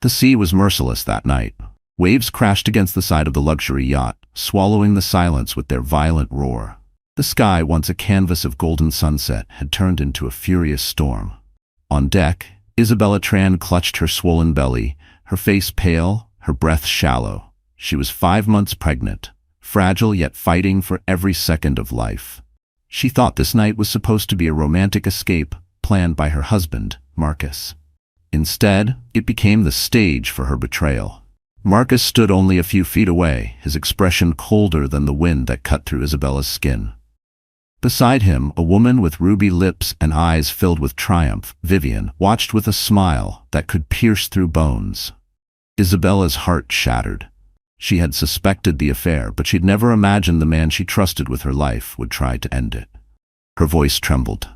The sea was merciless that night. Waves crashed against the side of the luxury yacht, swallowing the silence with their violent roar. The sky, once a canvas of golden sunset, had turned into a furious storm. On deck, Isabella Tran clutched her swollen belly, her face pale, her breath shallow. She was 5 months pregnant, fragile yet fighting for every second of life. She thought this night was supposed to be a romantic escape planned by her husband, Marcus. Instead, it became the stage for her betrayal. Marcus stood only a few feet away, his expression colder than the wind that cut through Isabella's skin. Beside him, a woman with ruby lips and eyes filled with triumph, Vivien, watched with a smile that could pierce through bones. Isabella's heart shattered. She had suspected the affair, but she'd never imagined the man she trusted with her life would try to end it. Her voice trembled.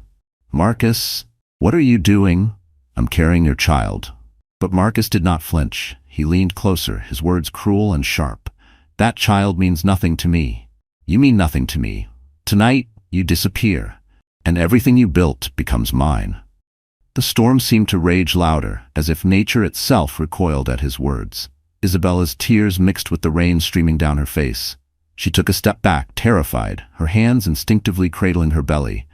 "Marcus, what are you doing? I'm carrying your child." But Marcus did not flinch. He leaned closer, his words cruel and sharp. "That child means nothing to me. You mean nothing to me. Tonight, you disappear, and everything you built becomes mine." The storm seemed to rage louder, as if nature itself recoiled at his words. Isabella's tears mixed with the rain streaming down her face. She took a step back, terrified, her hands instinctively cradling her belly.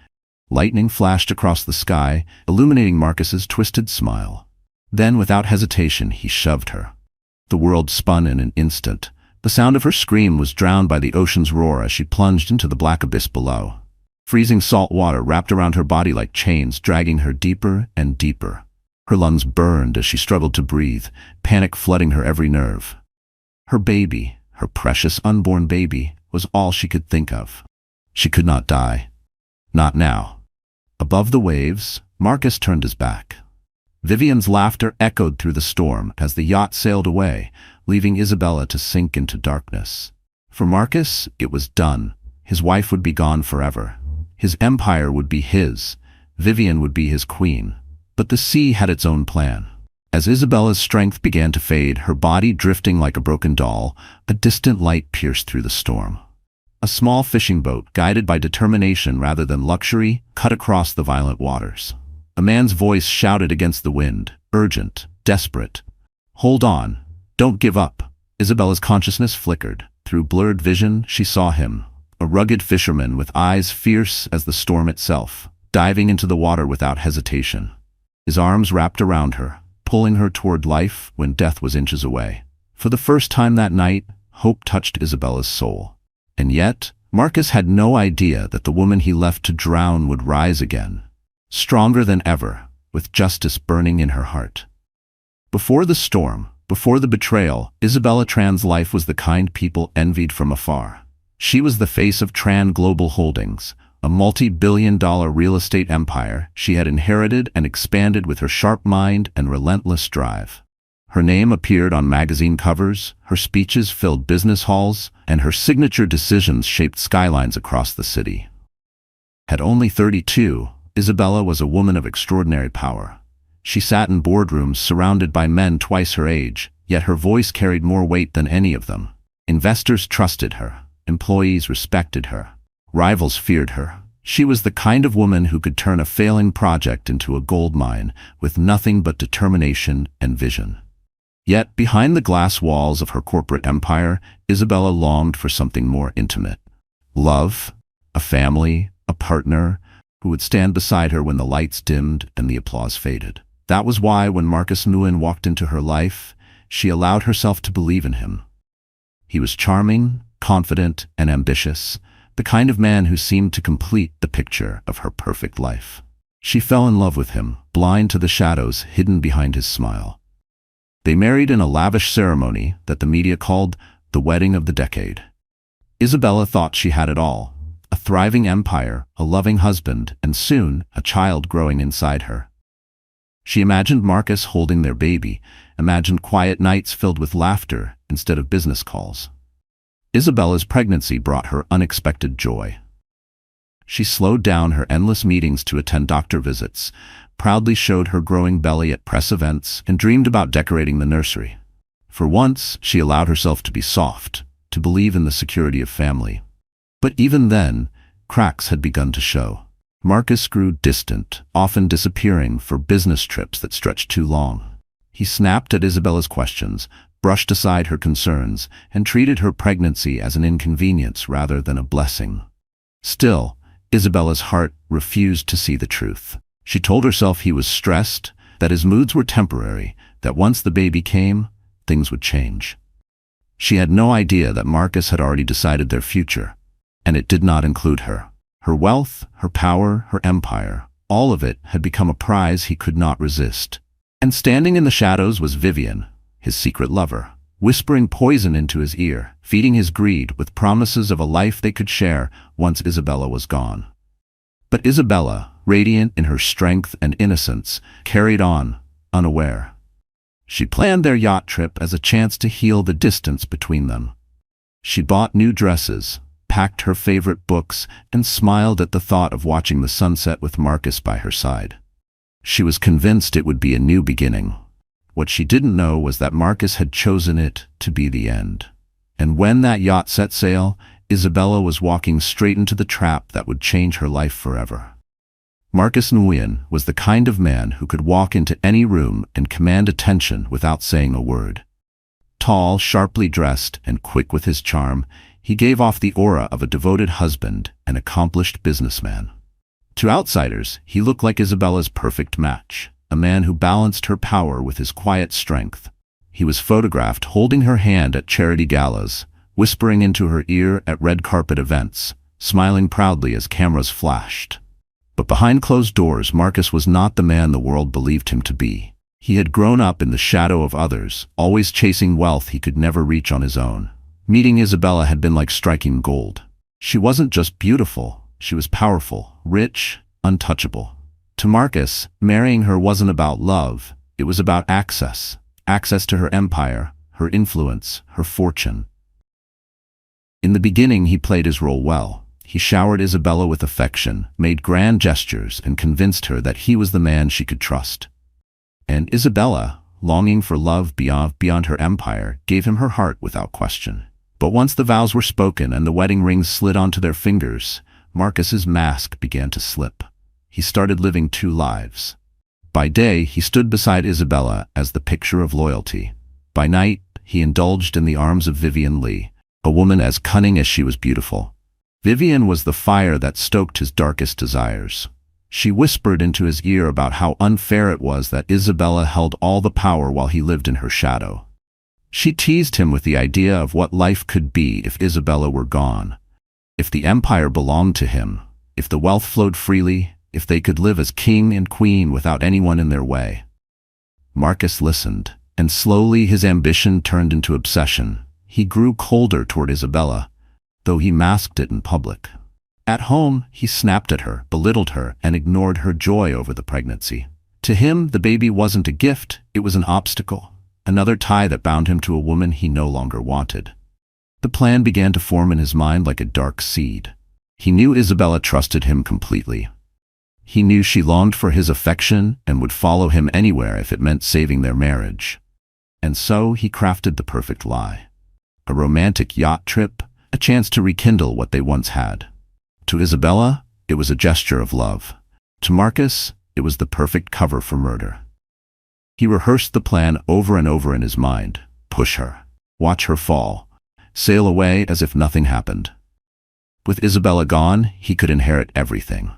Lightning flashed across the sky, illuminating Marcus's twisted smile. Then, without hesitation, he shoved her. The world spun in an instant. The sound of her scream was drowned by the ocean's roar as she plunged into the black abyss below. Freezing salt water wrapped around her body like chains, dragging her deeper and deeper. Her lungs burned as she struggled to breathe, panic flooding her every nerve. Her baby, her precious unborn baby, was all she could think of. She could not die. Not now. Above the waves, Marcus turned his back. Vivien's laughter echoed through the storm as the yacht sailed away, leaving Isabella to sink into darkness. For Marcus, it was done. His wife would be gone forever. His empire would be his. Vivien would be his queen. But the sea had its own plan. As Isabella's strength began to fade, her body drifting like a broken doll, a distant light pierced through the storm. A small fishing boat, guided by determination rather than luxury, cut across the violent waters. A man's voice shouted against the wind, urgent, desperate. "Hold on. Don't give up." Isabella's consciousness flickered. Through blurred vision, she saw him, a rugged fisherman with eyes fierce as the storm itself, diving into the water without hesitation. His arms wrapped around her, pulling her toward life when death was inches away. For the first time that night, hope touched Isabella's soul. And yet, Marcus had no idea that the woman he left to drown would rise again, stronger than ever, with justice burning in her heart. Before the storm, before the betrayal, Isabella Tran's life was the kind people envied from afar. She was the face of Tran Global Holdings, a multi-billion-dollar real estate empire she had inherited and expanded with her sharp mind and relentless drive. Her name appeared on magazine covers, her speeches filled business halls, and her signature decisions shaped skylines across the city. At only 32, Isabella was a woman of extraordinary power. She sat in boardrooms surrounded by men twice her age, yet her voice carried more weight than any of them. Investors trusted her. Employees respected her. Rivals feared her. She was the kind of woman who could turn a failing project into a gold mine with nothing but determination and vision. Yet, behind the glass walls of her corporate empire, Isabella longed for something more intimate. Love, a family, a partner who would stand beside her when the lights dimmed and the applause faded. That was why, when Marcus Nguyen walked into her life, she allowed herself to believe in him. He was charming, confident, and ambitious, the kind of man who seemed to complete the picture of her perfect life. She fell in love with him, blind to the shadows hidden behind his smile. They married in a lavish ceremony that the media called the wedding of the decade. Isabella thought she had it all: a thriving empire, a loving husband, and soon a child growing inside her. She imagined Marcus holding their baby, imagined quiet nights filled with laughter instead of business calls. Isabella's pregnancy brought her unexpected joy. She slowed down her endless meetings to attend doctor visits, proudly showed her growing belly at press events, and dreamed about decorating the nursery. For once, she allowed herself to be soft, to believe in the security of family. But even then, cracks had begun to show. Marcus grew distant, often disappearing for business trips that stretched too long. He snapped at Isabella's questions, brushed aside her concerns, and treated her pregnancy as an inconvenience rather than a blessing. Still, Isabella's heart refused to see the truth. She told herself he was stressed, that his moods were temporary, that once the baby came, things would change. She had no idea that Marcus had already decided their future, and it did not include her. Her wealth, her power, her empire, all of it had become a prize he could not resist. And standing in the shadows was Vivien, his secret lover, whispering poison into his ear, feeding his greed with promises of a life they could share once Isabella was gone. But Isabella, radiant in her strength and innocence, carried on, unaware. She planned their yacht trip as a chance to heal the distance between them. She bought new dresses, packed her favorite books, and smiled at the thought of watching the sunset with Marcus by her side. She was convinced it would be a new beginning. What she didn't know was that Marcus had chosen it to be the end. And when that yacht set sail, Isabella was walking straight into the trap that would change her life forever. Marcus Nguyen was the kind of man who could walk into any room and command attention without saying a word. Tall, sharply dressed, and quick with his charm, he gave off the aura of a devoted husband and accomplished businessman. To outsiders, he looked like Isabella's perfect match, a man who balanced her power with his quiet strength. He was photographed holding her hand at charity galas, whispering into her ear at red carpet events, smiling proudly as cameras flashed. But behind closed doors, Marcus was not the man the world believed him to be. He had grown up in the shadow of others, always chasing wealth he could never reach on his own. Meeting Isabella had been like striking gold. She wasn't just beautiful, she was powerful, rich, untouchable. To Marcus, marrying her wasn't about love, it was about access. Access to her empire, her influence, her fortune. In the beginning, he played his role well. He showered Isabella with affection, made grand gestures, and convinced her that he was the man she could trust. And Isabella, longing for love beyond her empire, gave him her heart without question. But once the vows were spoken and the wedding rings slid onto their fingers, Marcus's mask began to slip. He started living two lives. By day, he stood beside Isabella as the picture of loyalty. By night, he indulged in the arms of Vivien Lee, a woman as cunning as she was beautiful. Vivien was the fire that stoked his darkest desires. She whispered into his ear about how unfair it was that Isabella held all the power while he lived in her shadow. She teased him with the idea of what life could be if Isabella were gone. If the empire belonged to him, if the wealth flowed freely, if they could live as king and queen without anyone in their way. Marcus listened, and slowly his ambition turned into obsession. He grew colder toward Isabella, though he masked it in public. At home, he snapped at her, belittled her, and ignored her joy over the pregnancy. To him, the baby wasn't a gift, it was an obstacle, another tie that bound him to a woman he no longer wanted. The plan began to form in his mind like a dark seed. He knew Isabella trusted him completely. He knew she longed for his affection and would follow him anywhere if it meant saving their marriage. And so he crafted the perfect lie. A romantic yacht trip, a chance to rekindle what they once had. To Isabella, it was a gesture of love. To Marcus, it was the perfect cover for murder. He rehearsed the plan over and over in his mind. Push her. Watch her fall. Sail away as if nothing happened. With Isabella gone, he could inherit everything.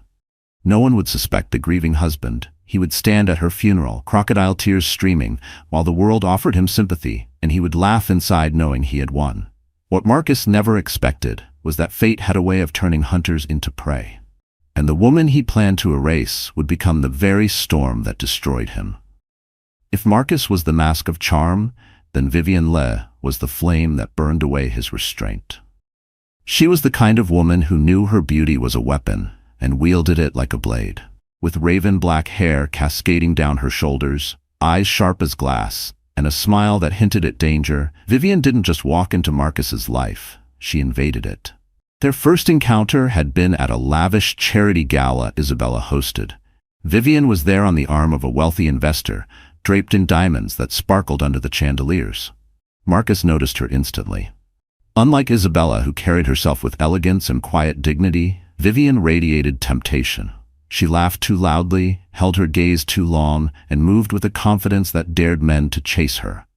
No one would suspect the grieving husband. He would stand at her funeral, crocodile tears streaming, while the world offered him sympathy, and he would laugh inside knowing he had won. What Marcus never expected was that fate had a way of turning hunters into prey. And the woman he planned to erase would become the very storm that destroyed him. If Marcus was the mask of charm, then Vivien Lee was the flame that burned away his restraint. She was the kind of woman who knew her beauty was a weapon and wielded it like a blade. With raven black hair cascading down her shoulders, eyes sharp as glass, and a smile that hinted at danger, Vivien didn't just walk into Marcus's life, she invaded it. Their first encounter had been at a lavish charity gala Isabella hosted. Vivien was there on the arm of a wealthy investor, draped in diamonds that sparkled under the chandeliers. Marcus noticed her instantly. Unlike Isabella, who carried herself with elegance and quiet dignity, Vivien radiated temptation. She laughed too loudly, held her gaze too long, and moved with a confidence that dared men to chase her.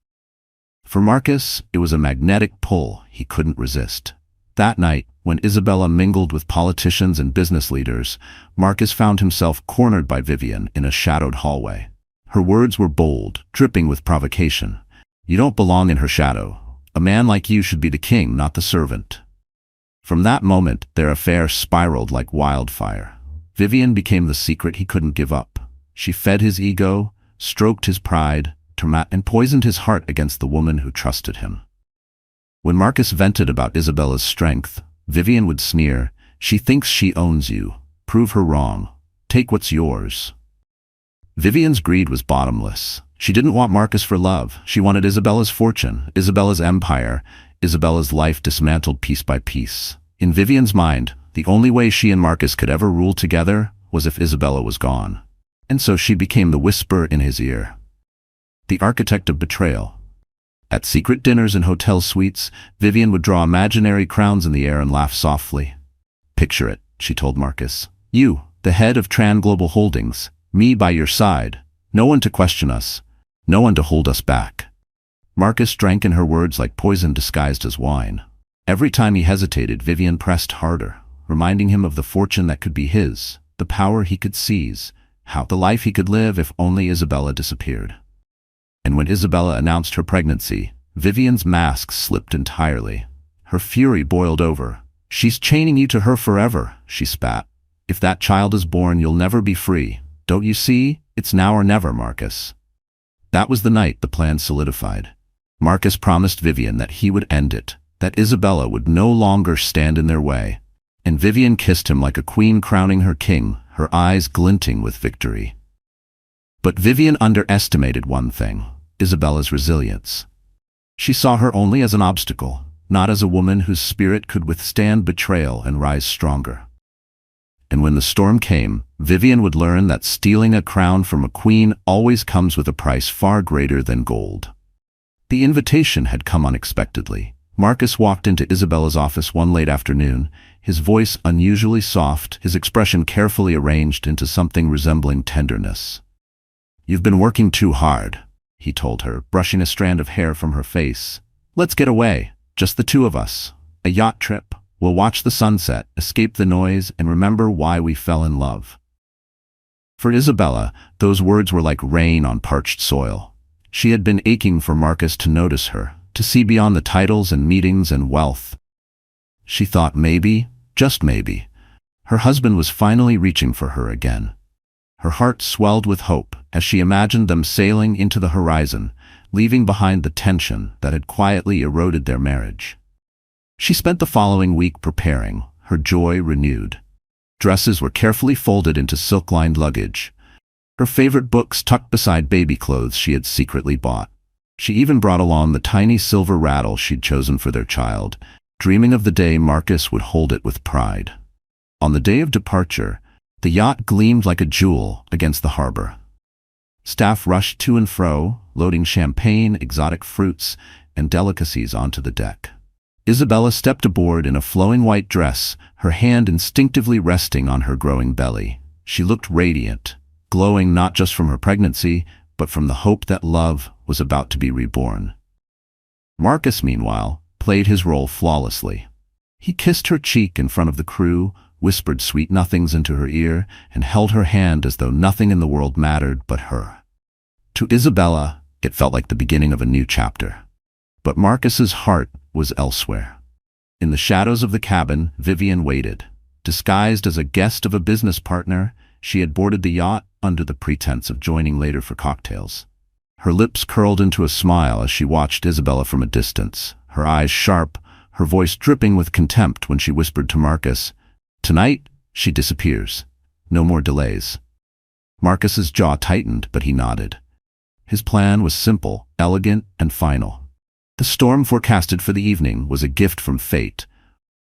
For Marcus, it was a magnetic pull he couldn't resist. That night, when Isabella mingled with politicians and business leaders, Marcus found himself cornered by Vivien in a shadowed hallway. Her words were bold, dripping with provocation. "You don't belong in her shadow. A man like you should be the king, not the servant." From that moment, their affair spiraled like wildfire. Vivien became the secret he couldn't give up. She fed his ego, stroked his pride, and poisoned his heart against the woman who trusted him. When Marcus vented about Isabella's strength, Vivien would sneer, "She thinks she owns you. Prove her wrong. Take what's yours." Vivien's greed was bottomless. She didn't want Marcus for love. She wanted Isabella's fortune, Isabella's empire, Isabella's life dismantled piece by piece. In Vivien's mind, the only way she and Marcus could ever rule together was if Isabella was gone. And so she became the whisper in his ear, the architect of betrayal. At secret dinners and hotel suites, Vivien would draw imaginary crowns in the air and laugh softly. "Picture it," she told Marcus. "You, the head of Tran Global Holdings, me by your side, no one to question us, no one to hold us back." Marcus drank in her words like poison disguised as wine. Every time he hesitated, Vivien pressed harder, reminding him of the fortune that could be his, the power he could seize, the life he could live if only Isabella disappeared. And when Isabella announced her pregnancy, Vivien's mask slipped entirely. Her fury boiled over. "She's chaining you to her forever," she spat. "If that child is born, you'll never be free. Don't you see? It's now or never, Marcus." That was the night the plan solidified. Marcus promised Vivien that he would end it, that Isabella would no longer stand in their way. And Vivien kissed him like a queen crowning her king, her eyes glinting with victory. But Vivien underestimated one thing: Isabella's resilience. She saw her only as an obstacle, not as a woman whose spirit could withstand betrayal and rise stronger. And when the storm came, Vivien would learn that stealing a crown from a queen always comes with a price far greater than gold. The invitation had come unexpectedly. Marcus walked into Isabella's office one late afternoon, his voice unusually soft, his expression carefully arranged into something resembling tenderness. "You've been working too hard," he told her, brushing a strand of hair from her face. "Let's get away, just the two of us. A yacht trip. We'll watch the sunset, escape the noise, and remember why we fell in love." For Isabella, those words were like rain on parched soil. She had been aching for Marcus to notice her, to see beyond the titles and meetings and wealth. She thought maybe, just maybe, her husband was finally reaching for her again. Her heart swelled with hope as she imagined them sailing into the horizon, leaving behind the tension that had quietly eroded their marriage. She spent the following week preparing, her joy renewed. Dresses were carefully folded into silk-lined luggage, her favorite books tucked beside baby clothes she had secretly bought. She even brought along the tiny silver rattle she'd chosen for their child, dreaming of the day Marcus would hold it with pride. On the day of departure, the yacht gleamed like a jewel against the harbor. Staff rushed to and fro, loading champagne, exotic fruits, and delicacies onto the deck. Isabella stepped aboard in a flowing white dress, her hand instinctively resting on her growing belly. She looked radiant, glowing not just from her pregnancy, but from the hope that love was about to be reborn. Marcus, meanwhile, played his role flawlessly. He kissed her cheek in front of the crew, whispered sweet nothings into her ear, and held her hand as though nothing in the world mattered but her. To Isabella, it felt like the beginning of a new chapter. But Marcus's heart was elsewhere. In the shadows of the cabin, Vivien waited. Disguised as a guest of a business partner, she had boarded the yacht under the pretense of joining later for cocktails. Her lips curled into a smile as she watched Isabella from a distance, her eyes sharp, her voice dripping with contempt when she whispered to Marcus, "Tonight, she disappears. No more delays." Marcus's jaw tightened, but he nodded. His plan was simple, elegant, and final. The storm forecasted for the evening was a gift from fate.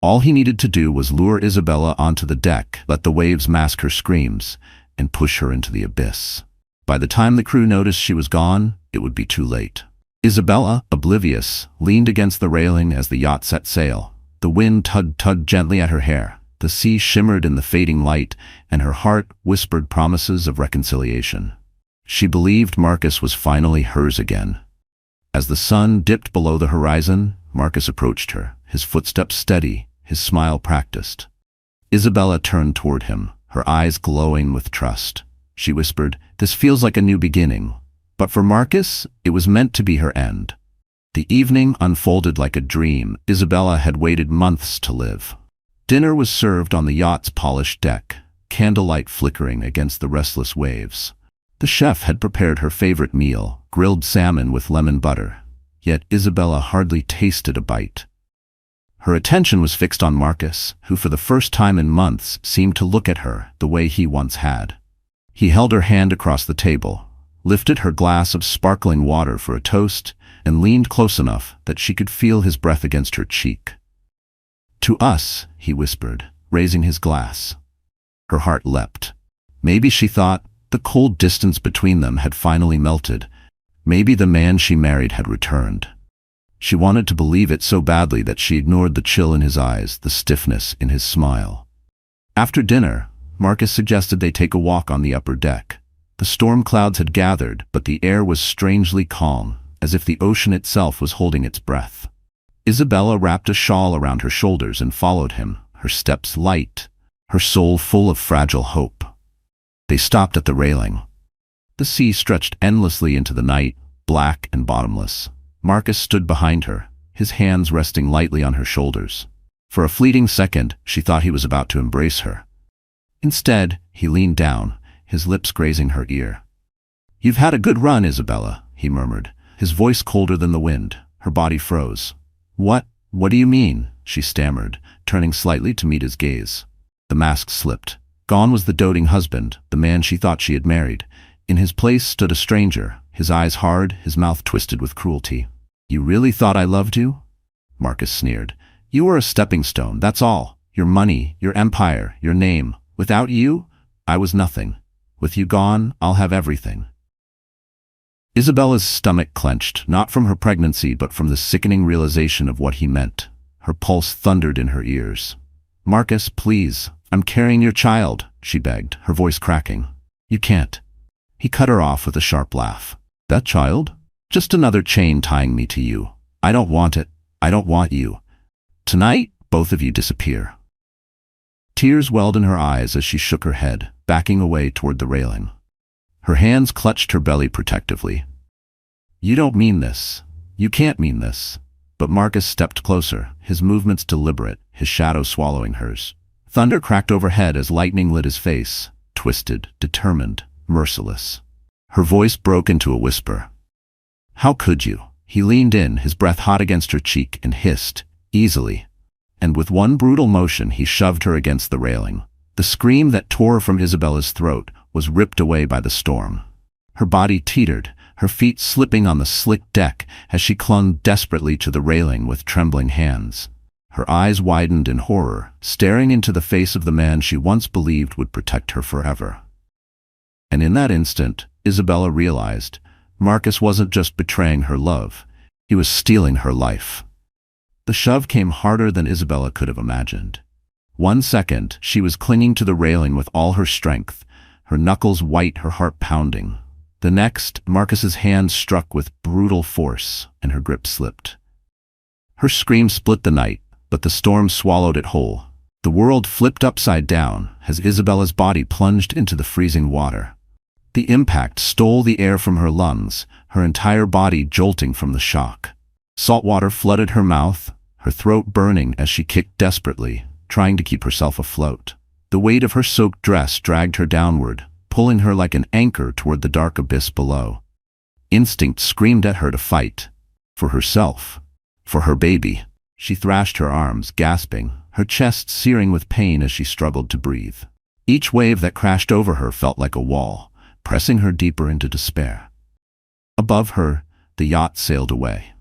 All he needed to do was lure Isabella onto the deck, let the waves mask her screams, and push her into the abyss. By the time the crew noticed she was gone, it would be too late. Isabella, oblivious, leaned against the railing as the yacht set sail. The wind tugged gently at her hair. The sea shimmered in the fading light, and her heart whispered promises of reconciliation. She believed Marcus was finally hers again. As the sun dipped below the horizon, Marcus approached her, his footsteps steady, his smile practiced. Isabella turned toward him, her eyes glowing with trust. She whispered, "This feels like a new beginning." But for Marcus, it was meant to be her end. The evening unfolded like a dream Isabella had waited months to live. Dinner was served on the yacht's polished deck, candlelight flickering against the restless waves. The chef had prepared her favorite meal, grilled salmon with lemon butter, yet Isabella hardly tasted a bite. Her attention was fixed on Marcus, who for the first time in months seemed to look at her the way he once had. He held her hand across the table, lifted her glass of sparkling water for a toast, and leaned close enough that she could feel his breath against her cheek. "To us," he whispered, raising his glass. Her heart leapt. Maybe, she thought, the cold distance between them had finally melted. Maybe the man she married had returned. She wanted to believe it so badly that she ignored the chill in his eyes, the stiffness in his smile. After dinner, Marcus suggested they take a walk on the upper deck. The storm clouds had gathered, but the air was strangely calm, as if the ocean itself was holding its breath. Isabella wrapped a shawl around her shoulders and followed him, her steps light, her soul full of fragile hope. They stopped at the railing. The sea stretched endlessly into the night, black and bottomless. Marcus stood behind her, his hands resting lightly on her shoulders. For a fleeting second, she thought he was about to embrace her. Instead, he leaned down, his lips grazing her ear. "You've had a good run, Isabella," he murmured, his voice colder than the wind. Her body froze. What do you mean?" she stammered, turning slightly to meet his gaze. The mask slipped. Gone was the doting husband, the man she thought she had married. In his place stood a stranger, his eyes hard, his mouth twisted with cruelty. "You really thought I loved you?" Marcus sneered. "You were a stepping stone, that's all. Your money, your empire, your name. Without you, I was nothing. With you gone, I'll have everything." Isabella's stomach clenched, not from her pregnancy but from the sickening realization of what he meant. Her pulse thundered in her ears. "Marcus, please, I'm carrying your child," she begged, her voice cracking. "You can't." He cut her off with a sharp laugh. "That child? Just another chain tying me to you. I don't want it. I don't want you. Tonight, both of you disappear." Tears welled in her eyes as she shook her head, backing away toward the railing. Her hands clutched her belly protectively. "You don't mean this. You can't mean this." But Marcus stepped closer, his movements deliberate, his shadow swallowing hers. Thunder cracked overhead as lightning lit his face, twisted, determined, merciless. Her voice broke into a whisper. "How could you?" He leaned in, his breath hot against her cheek, and hissed, "Easily." And with one brutal motion he shoved her against the railing. The scream that tore from Isabella's throat was ripped away by the storm. Her body teetered, her feet slipping on the slick deck as she clung desperately to the railing with trembling hands. Her eyes widened in horror, staring into the face of the man she once believed would protect her forever. And in that instant, Isabella realized Marcus wasn't just betraying her love, he was stealing her life. The shove came harder than Isabella could have imagined. 1 second, she was clinging to the railing with all her strength, her knuckles white, her heart pounding. The next, Marcus's hand struck with brutal force, and her grip slipped. Her scream split the night, but the storm swallowed it whole. The world flipped upside down as Isabella's body plunged into the freezing water. The impact stole the air from her lungs, her entire body jolting from the shock. Salt water flooded her mouth, her throat burning as she kicked desperately, trying to keep herself afloat. The weight of her soaked dress dragged her downward, pulling her like an anchor toward the dark abyss below. Instinct screamed at her to fight. For herself. For her baby. She thrashed her arms, gasping, her chest searing with pain as she struggled to breathe. Each wave that crashed over her felt like a wall, pressing her deeper into despair. Above her, the yacht sailed away.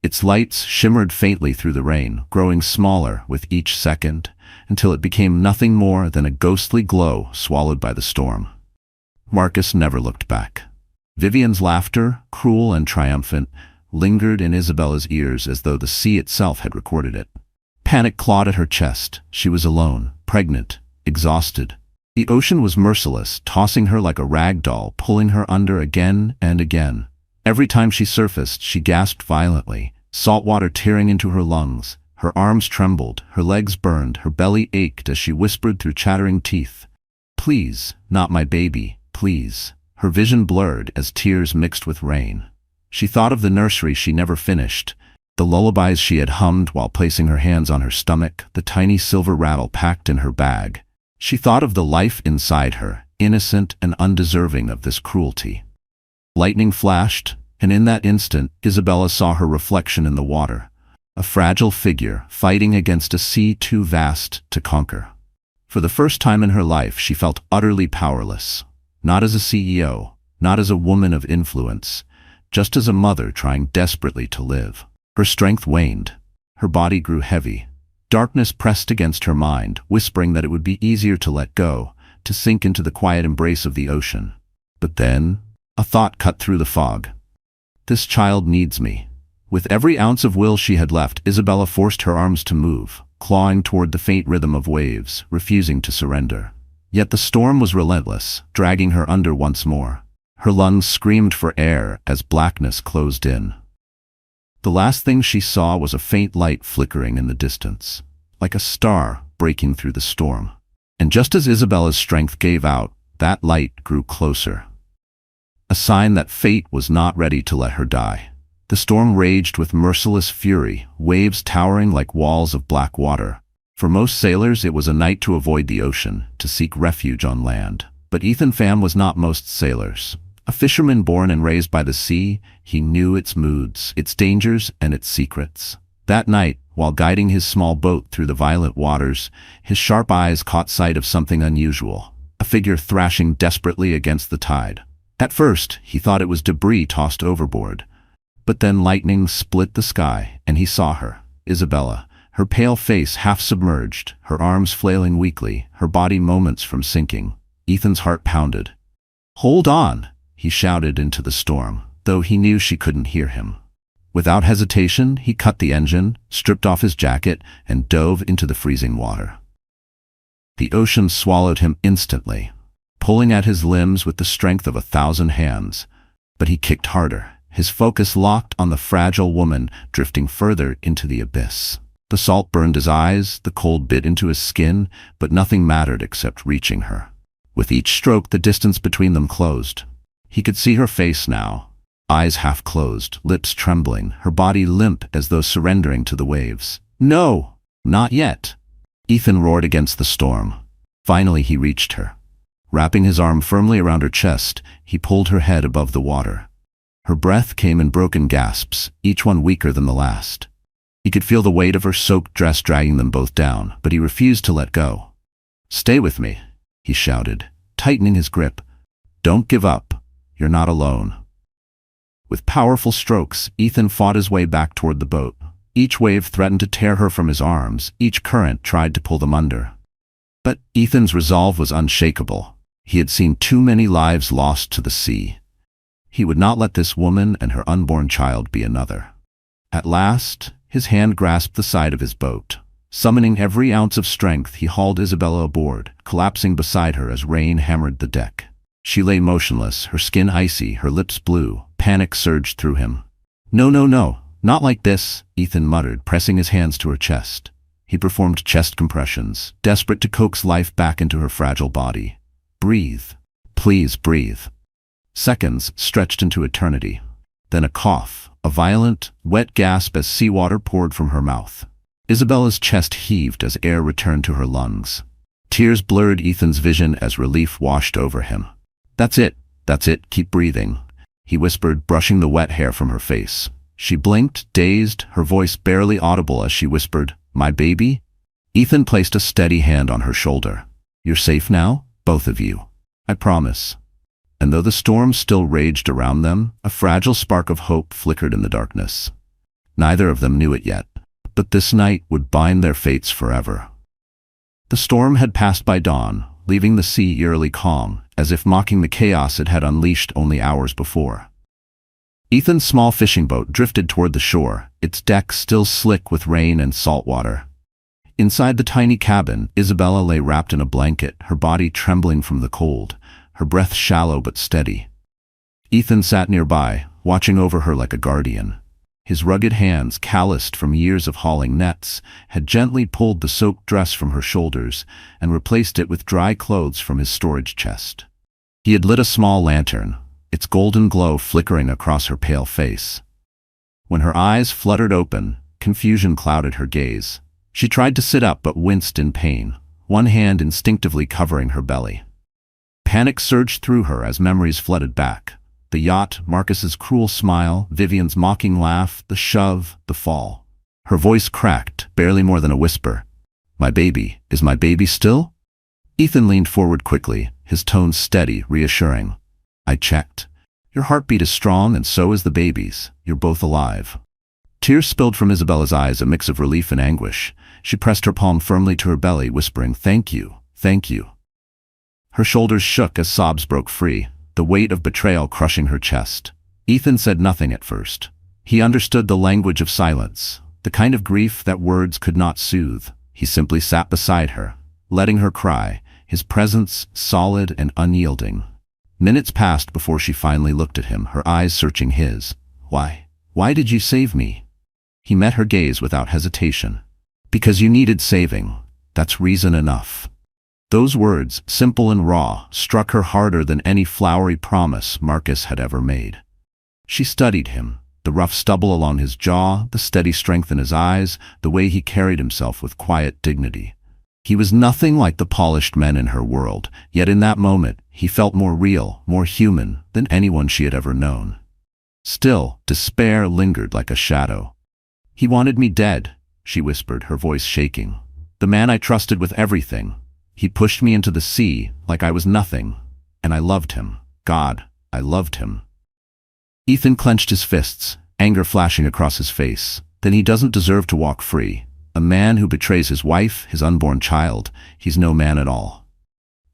Its lights shimmered faintly through the rain, growing smaller with each second, until it became nothing more than a ghostly glow swallowed by the storm. Marcus never looked back. Vivien's laughter, cruel and triumphant, lingered in Isabella's ears as though the sea itself had recorded it. Panic clawed at her chest. She was alone, pregnant, exhausted. The ocean was merciless, tossing her like a rag doll, pulling her under again and again. Every time she surfaced, she gasped violently, salt water tearing into her lungs. Her arms trembled, her legs burned, her belly ached as she whispered through chattering teeth, "Please, not my baby, please." Her vision blurred as tears mixed with rain. She thought of the nursery she never finished, the lullabies she had hummed while placing her hands on her stomach, the tiny silver rattle packed in her bag. She thought of the life inside her, innocent and undeserving of this cruelty. Lightning flashed, and in that instant, Isabella saw her reflection in the water, a fragile figure fighting against a sea too vast to conquer. For the first time in her life, she felt utterly powerless, not as a CEO, not as a woman of influence, just as a mother trying desperately to live. Her strength waned. Her body grew heavy. Darkness pressed against her mind, whispering that it would be easier to let go, to sink into the quiet embrace of the ocean. But then, a thought cut through the fog. This child needs me. With every ounce of will she had left, Isabella forced her arms to move, clawing toward the faint rhythm of waves, refusing to surrender. Yet the storm was relentless, dragging her under once more. Her lungs screamed for air as blackness closed in. The last thing she saw was a faint light flickering in the distance, like a star breaking through the storm. And just as Isabella's strength gave out, that light grew closer. A sign that fate was not ready to let her die. The storm raged with merciless fury, waves towering like walls of black water. For most sailors, it was a night to avoid the ocean, to seek refuge on land. But Ethan Pham was not most sailors. A fisherman born and raised by the sea, he knew its moods, its dangers, and its secrets. That night, while guiding his small boat through the violent waters, his sharp eyes caught sight of something unusual, a figure thrashing desperately against the tide. At first, he thought it was debris tossed overboard. But then lightning split the sky, and he saw her, Isabella, her pale face half submerged, her arms flailing weakly, her body moments from sinking. Ethan's heart pounded. "Hold on!" he shouted into the storm, though he knew she couldn't hear him. Without hesitation, he cut the engine, stripped off his jacket, and dove into the freezing water. The ocean swallowed him instantly, pulling at his limbs with the strength of 1,000 hands. But he kicked harder, his focus locked on the fragile woman drifting further into the abyss. The salt burned his eyes, the cold bit into his skin, but nothing mattered except reaching her. With each stroke, the distance between them closed. He could see her face now, eyes half closed, lips trembling, her body limp as though surrendering to the waves. "No, not yet!" Ethan roared against the storm. Finally, he reached her. Wrapping his arm firmly around her chest, he pulled her head above the water. Her breath came in broken gasps, each one weaker than the last. He could feel the weight of her soaked dress dragging them both down, but he refused to let go. "Stay with me," he shouted, tightening his grip. "Don't give up. You're not alone." With powerful strokes, Ethan fought his way back toward the boat. Each wave threatened to tear her from his arms, each current tried to pull them under. But Ethan's resolve was unshakable. He had seen too many lives lost to the sea. He would not let this woman and her unborn child be another. At last, his hand grasped the side of his boat. Summoning every ounce of strength, he hauled Isabella aboard, collapsing beside her as rain hammered the deck. She lay motionless, her skin icy, her lips blue. Panic surged through him. "No, no, no, not like this," Ethan muttered, pressing his hands to her chest. He performed chest compressions, desperate to coax life back into her fragile body. "Breathe. Please breathe." Seconds stretched into eternity. Then a cough, a violent, wet gasp as seawater poured from her mouth. Isabella's chest heaved as air returned to her lungs. Tears blurred Ethan's vision as relief washed over him. That's it, keep breathing," he whispered, brushing the wet hair from her face. She blinked, dazed, her voice barely audible as she whispered, "My baby?" Ethan placed a steady hand on her shoulder. "You're safe now, both of you. I promise." And though the storm still raged around them, a fragile spark of hope flickered in the darkness. Neither of them knew it yet, but this night would bind their fates forever. The storm had passed by dawn, leaving the sea eerily calm, as if mocking the chaos it had unleashed only hours before. Ethan's small fishing boat drifted toward the shore, its deck still slick with rain and salt water. Inside the tiny cabin, Isabella lay wrapped in a blanket, her body trembling from the cold, her breath shallow but steady. Ethan sat nearby, watching over her like a guardian. His rugged hands, calloused from years of hauling nets, had gently pulled the soaked dress from her shoulders and replaced it with dry clothes from his storage chest. He had lit a small lantern, its golden glow flickering across her pale face. When her eyes fluttered open, confusion clouded her gaze. She tried to sit up but winced in pain, one hand instinctively covering her belly. Panic surged through her as memories flooded back. The yacht, Marcus's cruel smile, Vivien's mocking laugh, the shove, the fall. Her voice cracked, barely more than a whisper. "My baby, is my baby still?" Ethan leaned forward quickly, his tone steady, reassuring. "I checked. Your heartbeat is strong and so is the baby's. You're both alive." Tears spilled from Isabella's eyes, a mix of relief and anguish. She pressed her palm firmly to her belly, whispering, "Thank you, thank you." Her shoulders shook as sobs broke free, the weight of betrayal crushing her chest. Ethan said nothing at first. He understood the language of silence, the kind of grief that words could not soothe. He simply sat beside her, letting her cry, his presence solid and unyielding. Minutes passed before she finally looked at him, her eyes searching his. Why did you save me?" He met her gaze without hesitation. "Because you needed saving. That's reason enough." Those words, simple and raw, struck her harder than any flowery promise Marcus had ever made. She studied him, the rough stubble along his jaw, the steady strength in his eyes, the way he carried himself with quiet dignity. He was nothing like the polished men in her world, yet in that moment he felt more real, more human than anyone she had ever known. Still, despair lingered like a shadow. "He wanted me dead," she whispered, her voice shaking. "The man I trusted with everything. He pushed me into the sea like I was nothing, and I loved him. God, I loved him." Ethan clenched his fists, anger flashing across his face. "Then he doesn't deserve to walk free. A man who betrays his wife, his unborn child, he's no man at all."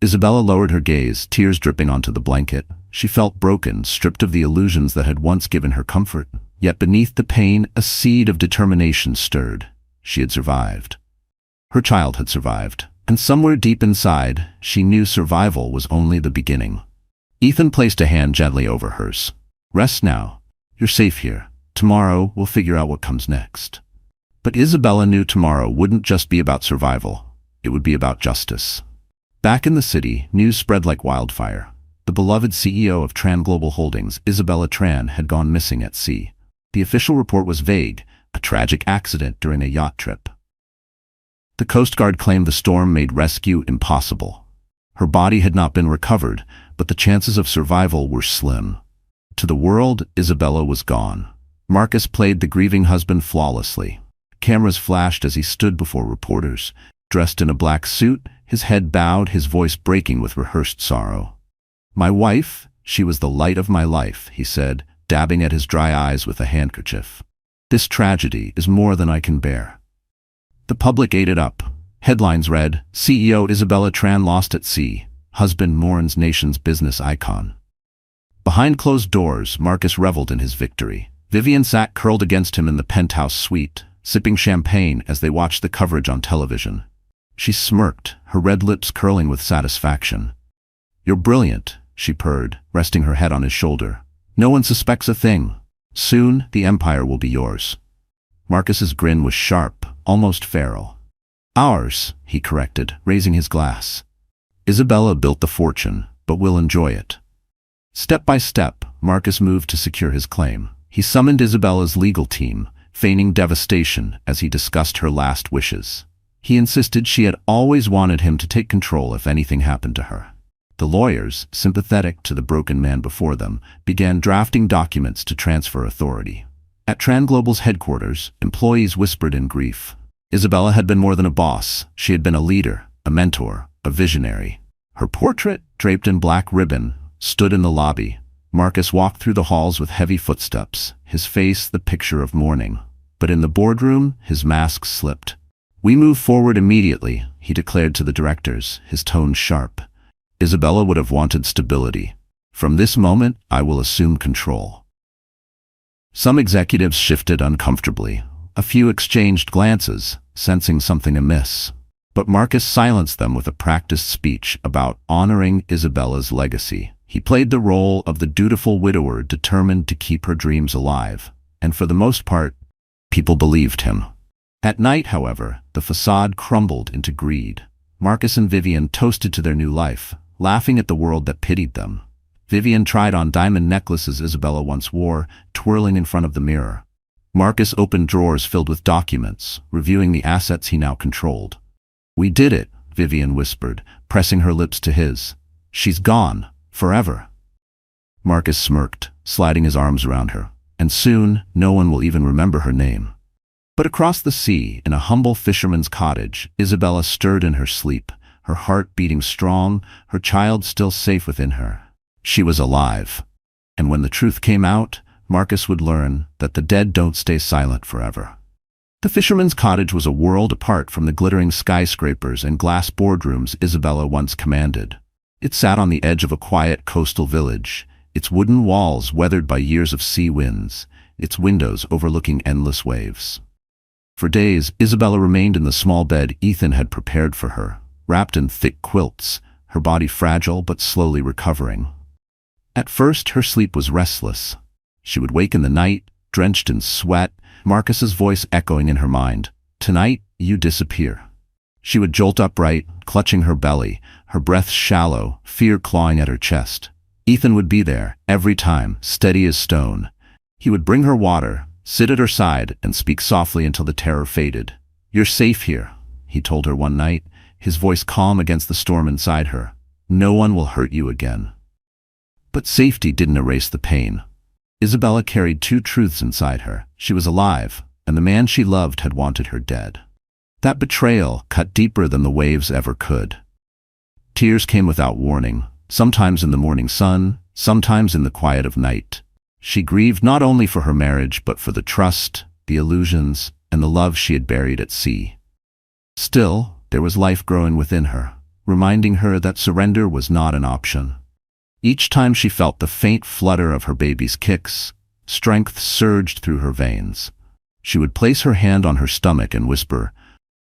Isabella lowered her gaze, tears dripping onto the blanket. She felt broken, stripped of the illusions that had once given her comfort. Yet beneath the pain, a seed of determination stirred. She had survived. Her child had survived. And somewhere deep inside, she knew survival was only the beginning. Ethan placed a hand gently over hers. "Rest now. You're safe here. Tomorrow, we'll figure out what comes next." But Isabella knew tomorrow wouldn't just be about survival. It would be about justice. Back in the city, news spread like wildfire. The beloved CEO of Tran Global Holdings, Isabella Tran, had gone missing at sea. The official report was vague, a tragic accident during a yacht trip. The Coast Guard claimed the storm made rescue impossible. Her body had not been recovered, but the chances of survival were slim. To the world, Isabella was gone. Marcus played the grieving husband flawlessly. Cameras flashed as he stood before reporters, dressed in a black suit, his head bowed, his voice breaking with rehearsed sorrow. "My wife, she was the light of my life," he said, dabbing at his dry eyes with a handkerchief. "This tragedy is more than I can bear." The public ate it up. Headlines read, "CEO Isabella Tran lost at sea. Husband mourns nation's business icon." Behind closed doors, Marcus reveled in his victory. Vivien sat curled against him in the penthouse suite, sipping champagne as they watched the coverage on television. She smirked, her red lips curling with satisfaction. "You're brilliant," she purred, resting her head on his shoulder. "No one suspects a thing. Soon, the empire will be yours." Marcus's grin was sharp, almost feral. "Ours," he corrected, raising his glass. "Isabella built the fortune, but we'll enjoy it." Step by step, Marcus moved to secure his claim. He summoned Isabella's legal team, feigning devastation as he discussed her last wishes. He insisted she had always wanted him to take control if anything happened to her. The lawyers, sympathetic to the broken man before them, began drafting documents to transfer authority. At Tran Global's headquarters, employees whispered in grief. Isabella had been more than a boss. She had been a leader, a mentor, a visionary. Her portrait, draped in black ribbon, stood in the lobby. Marcus walked through the halls with heavy footsteps, his face the picture of mourning. But in the boardroom, his mask slipped. "We move forward immediately," he declared to the directors, his tone sharp. Isabella would have wanted stability. "From this moment, I will assume control." Some executives shifted uncomfortably. A few exchanged glances, sensing something amiss. But Marcus silenced them with a practiced speech about honoring Isabella's legacy. He played the role of the dutiful widower determined to keep her dreams alive, and for the most part, people believed him. At night, however, the facade crumbled into greed. Marcus and Vivien toasted to their new life, laughing at the world that pitied them. Vivien tried on diamond necklaces Isabella once wore, twirling in front of the mirror. Marcus opened drawers filled with documents, reviewing the assets he now controlled. "We did it," Vivien whispered, pressing her lips to his. "She's gone, forever." Marcus smirked, sliding his arms around her. "And soon, no one will even remember her name." But across the sea, in a humble fisherman's cottage, Isabella stirred in her sleep, her heart beating strong, her child still safe within her. She was alive. And when the truth came out, Marcus would learn that the dead don't stay silent forever. The fisherman's cottage was a world apart from the glittering skyscrapers and glass boardrooms Isabella once commanded. It sat on the edge of a quiet coastal village, its wooden walls weathered by years of sea winds, its windows overlooking endless waves. For days, Isabella remained in the small bed Ethan had prepared for her, wrapped in thick quilts, her body fragile but slowly recovering. At first, her sleep was restless. She would wake in the night, drenched in sweat, Marcus's voice echoing in her mind, "Tonight, you disappear." She would jolt upright, clutching her belly, her breath shallow, fear clawing at her chest. Ethan would be there, every time, steady as stone. He would bring her water, sit at her side, and speak softly until the terror faded. "You're safe here," he told her one night, his voice calm against the storm inside her. "No one will hurt you again." But safety didn't erase the pain. Isabella carried two truths inside her. She was alive, and the man she loved had wanted her dead. That betrayal cut deeper than the waves ever could. Tears came without warning, sometimes in the morning sun, sometimes in the quiet of night. She grieved not only for her marriage, but for the trust, the illusions, and the love she had buried at sea. Still, there was life growing within her, reminding her that surrender was not an option. Each time she felt the faint flutter of her baby's kicks, strength surged through her veins. She would place her hand on her stomach and whisper,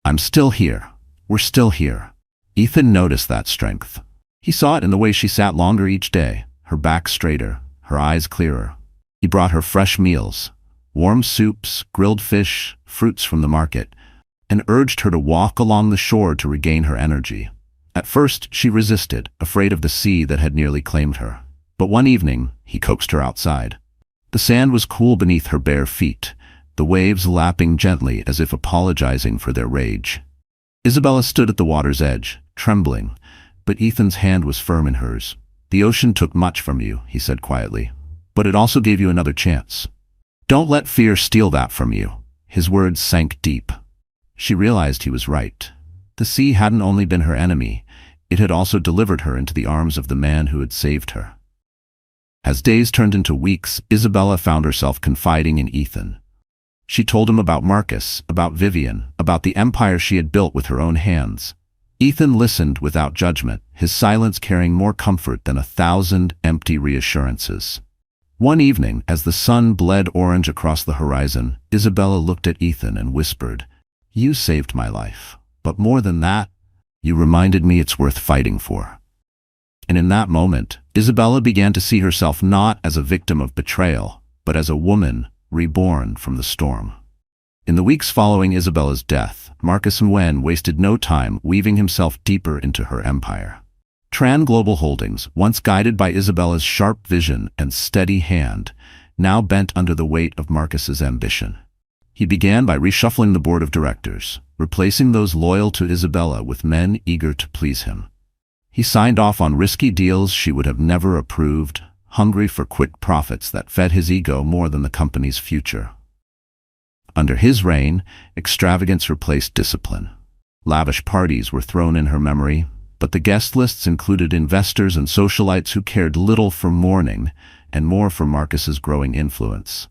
"I'm still here. We're still here." Ethan noticed that strength. He saw it in the way she sat longer each day, her back straighter, her eyes clearer. He brought her fresh meals, warm soups, grilled fish, fruits from the market, and urged her to walk along the shore to regain her energy. At first, she resisted, afraid of the sea that had nearly claimed her. But one evening, he coaxed her outside. The sand was cool beneath her bare feet, the waves lapping gently as if apologizing for their rage. Isabella stood at the water's edge, trembling, but Ethan's hand was firm in hers. "The ocean took much from you," he said quietly, "but it also gave you another chance. Don't let fear steal that from you." His words sank deep. She realized he was right. The sea hadn't only been her enemy, it had also delivered her into the arms of the man who had saved her. As days turned into weeks, Isabella found herself confiding in Ethan. She told him about Marcus, about Vivien, about the empire she had built with her own hands. Ethan listened without judgment, his silence carrying more comfort than 1,000 empty reassurances. One evening, as the sun bled orange across the horizon, Isabella looked at Ethan and whispered, "You saved my life. But more than that, you reminded me it's worth fighting for." And in that moment, Isabella began to see herself not as a victim of betrayal, but as a woman reborn from the storm. In the weeks following Isabella's death, Marcus Nguyen wasted no time weaving himself deeper into her empire. Tran Global Holdings, once guided by Isabella's sharp vision and steady hand, now bent under the weight of Marcus's ambition. He began by reshuffling the board of directors, replacing those loyal to Isabella with men eager to please him. He signed off on risky deals she would have never approved, hungry for quick profits that fed his ego more than the company's future. Under his reign, extravagance replaced discipline. Lavish parties were thrown in her memory, but the guest lists included investors and socialites who cared little for mourning and more for Marcus's growing influence.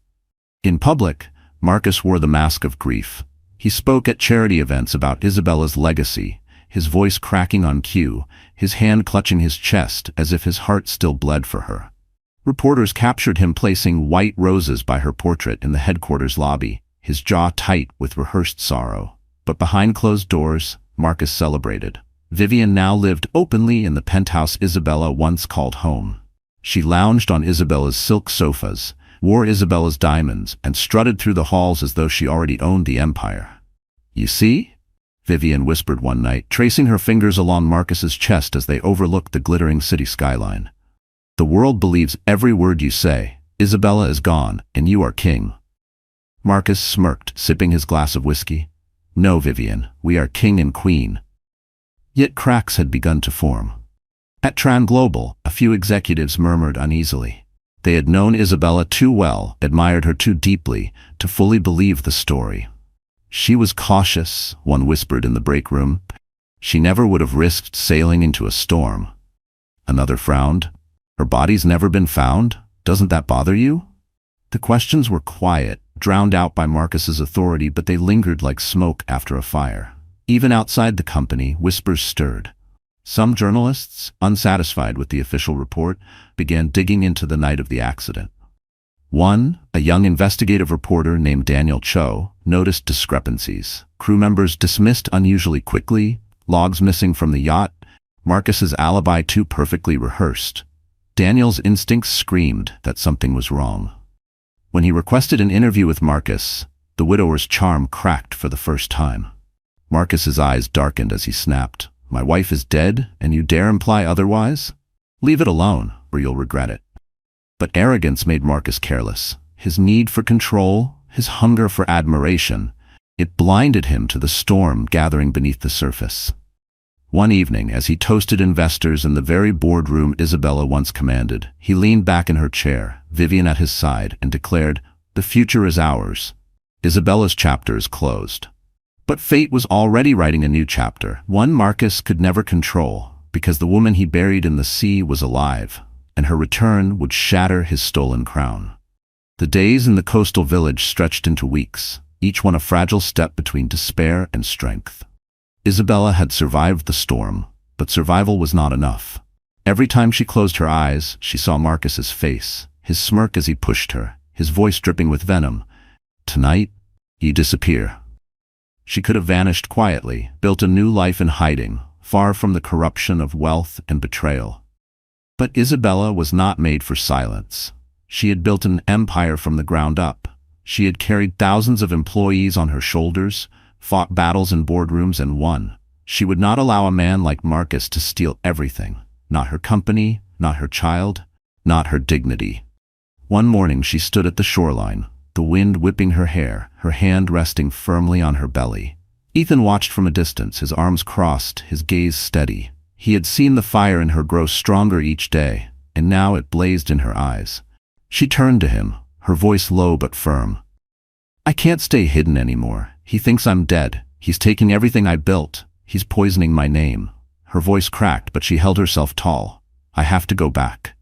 In public, Marcus wore the mask of grief. He spoke at charity events about Isabella's legacy, his voice cracking on cue, his hand clutching his chest as if his heart still bled for her. Reporters captured him placing white roses by her portrait in the headquarters lobby, his jaw tight with rehearsed sorrow. But behind closed doors, Marcus celebrated. Vivien now lived openly in the penthouse Isabella once called home. She lounged on Isabella's silk sofas, wore Isabella's diamonds, and strutted through the halls as though she already owned the empire. "You see?" Vivien whispered one night, tracing her fingers along Marcus's chest as they overlooked the glittering city skyline. "The world believes every word you say. Isabella is gone, and you are king." Marcus smirked, sipping his glass of whiskey. "No, Vivien, we are king and queen." Yet cracks had begun to form. At Tran Global, a few executives murmured uneasily. They had known Isabella too well, admired her too deeply, to fully believe the story. "She was cautious," one whispered in the break room. "She never would have risked sailing into a storm." Another frowned. "Her body's never been found? Doesn't that bother you?" The questions were quiet, drowned out by Marcus's authority, but they lingered like smoke after a fire. Even outside the company, whispers stirred. Some journalists, unsatisfied with the official report, began digging into the night of the accident. One, a young investigative reporter named Daniel Cho, noticed discrepancies. Crew members dismissed unusually quickly, logs missing from the yacht, Marcus's alibi too perfectly rehearsed. Daniel's instincts screamed that something was wrong. When he requested an interview with Marcus, the widower's charm cracked for the first time. Marcus's eyes darkened as he snapped, "My wife is dead, and you dare imply otherwise? Leave it alone, or you'll regret it." But arrogance made Marcus careless. His need for control, his hunger for admiration, it blinded him to the storm gathering beneath the surface. One evening, as he toasted investors in the very boardroom Isabella once commanded, he leaned back in her chair, Vivien at his side, and declared, "The future is ours. Isabella's chapter is closed." But fate was already writing a new chapter, one Marcus could never control, because the woman he buried in the sea was alive, and her return would shatter his stolen crown. The days in the coastal village stretched into weeks, each one a fragile step between despair and strength. Isabella had survived the storm, but survival was not enough. Every time she closed her eyes, she saw Marcus's face, his smirk as he pushed her, his voice dripping with venom. "Tonight, you disappear." She could have vanished quietly, built a new life in hiding, far from the corruption of wealth and betrayal. But Isabella was not made for silence. She had built an empire from the ground up. She had carried thousands of employees on her shoulders, fought battles in boardrooms and won. She would not allow a man like Marcus to steal everything. Not her company, not her child, not her dignity. One morning she stood at the shoreline, the wind whipping her hair, her hand resting firmly on her belly. Ethan watched from a distance, his arms crossed, his gaze steady. He had seen the fire in her grow stronger each day, and now it blazed in her eyes. She turned to him, her voice low but firm. "I can't stay hidden anymore. He thinks I'm dead. He's taking everything I built. He's poisoning my name." Her voice cracked, but she held herself tall. "I have to go back."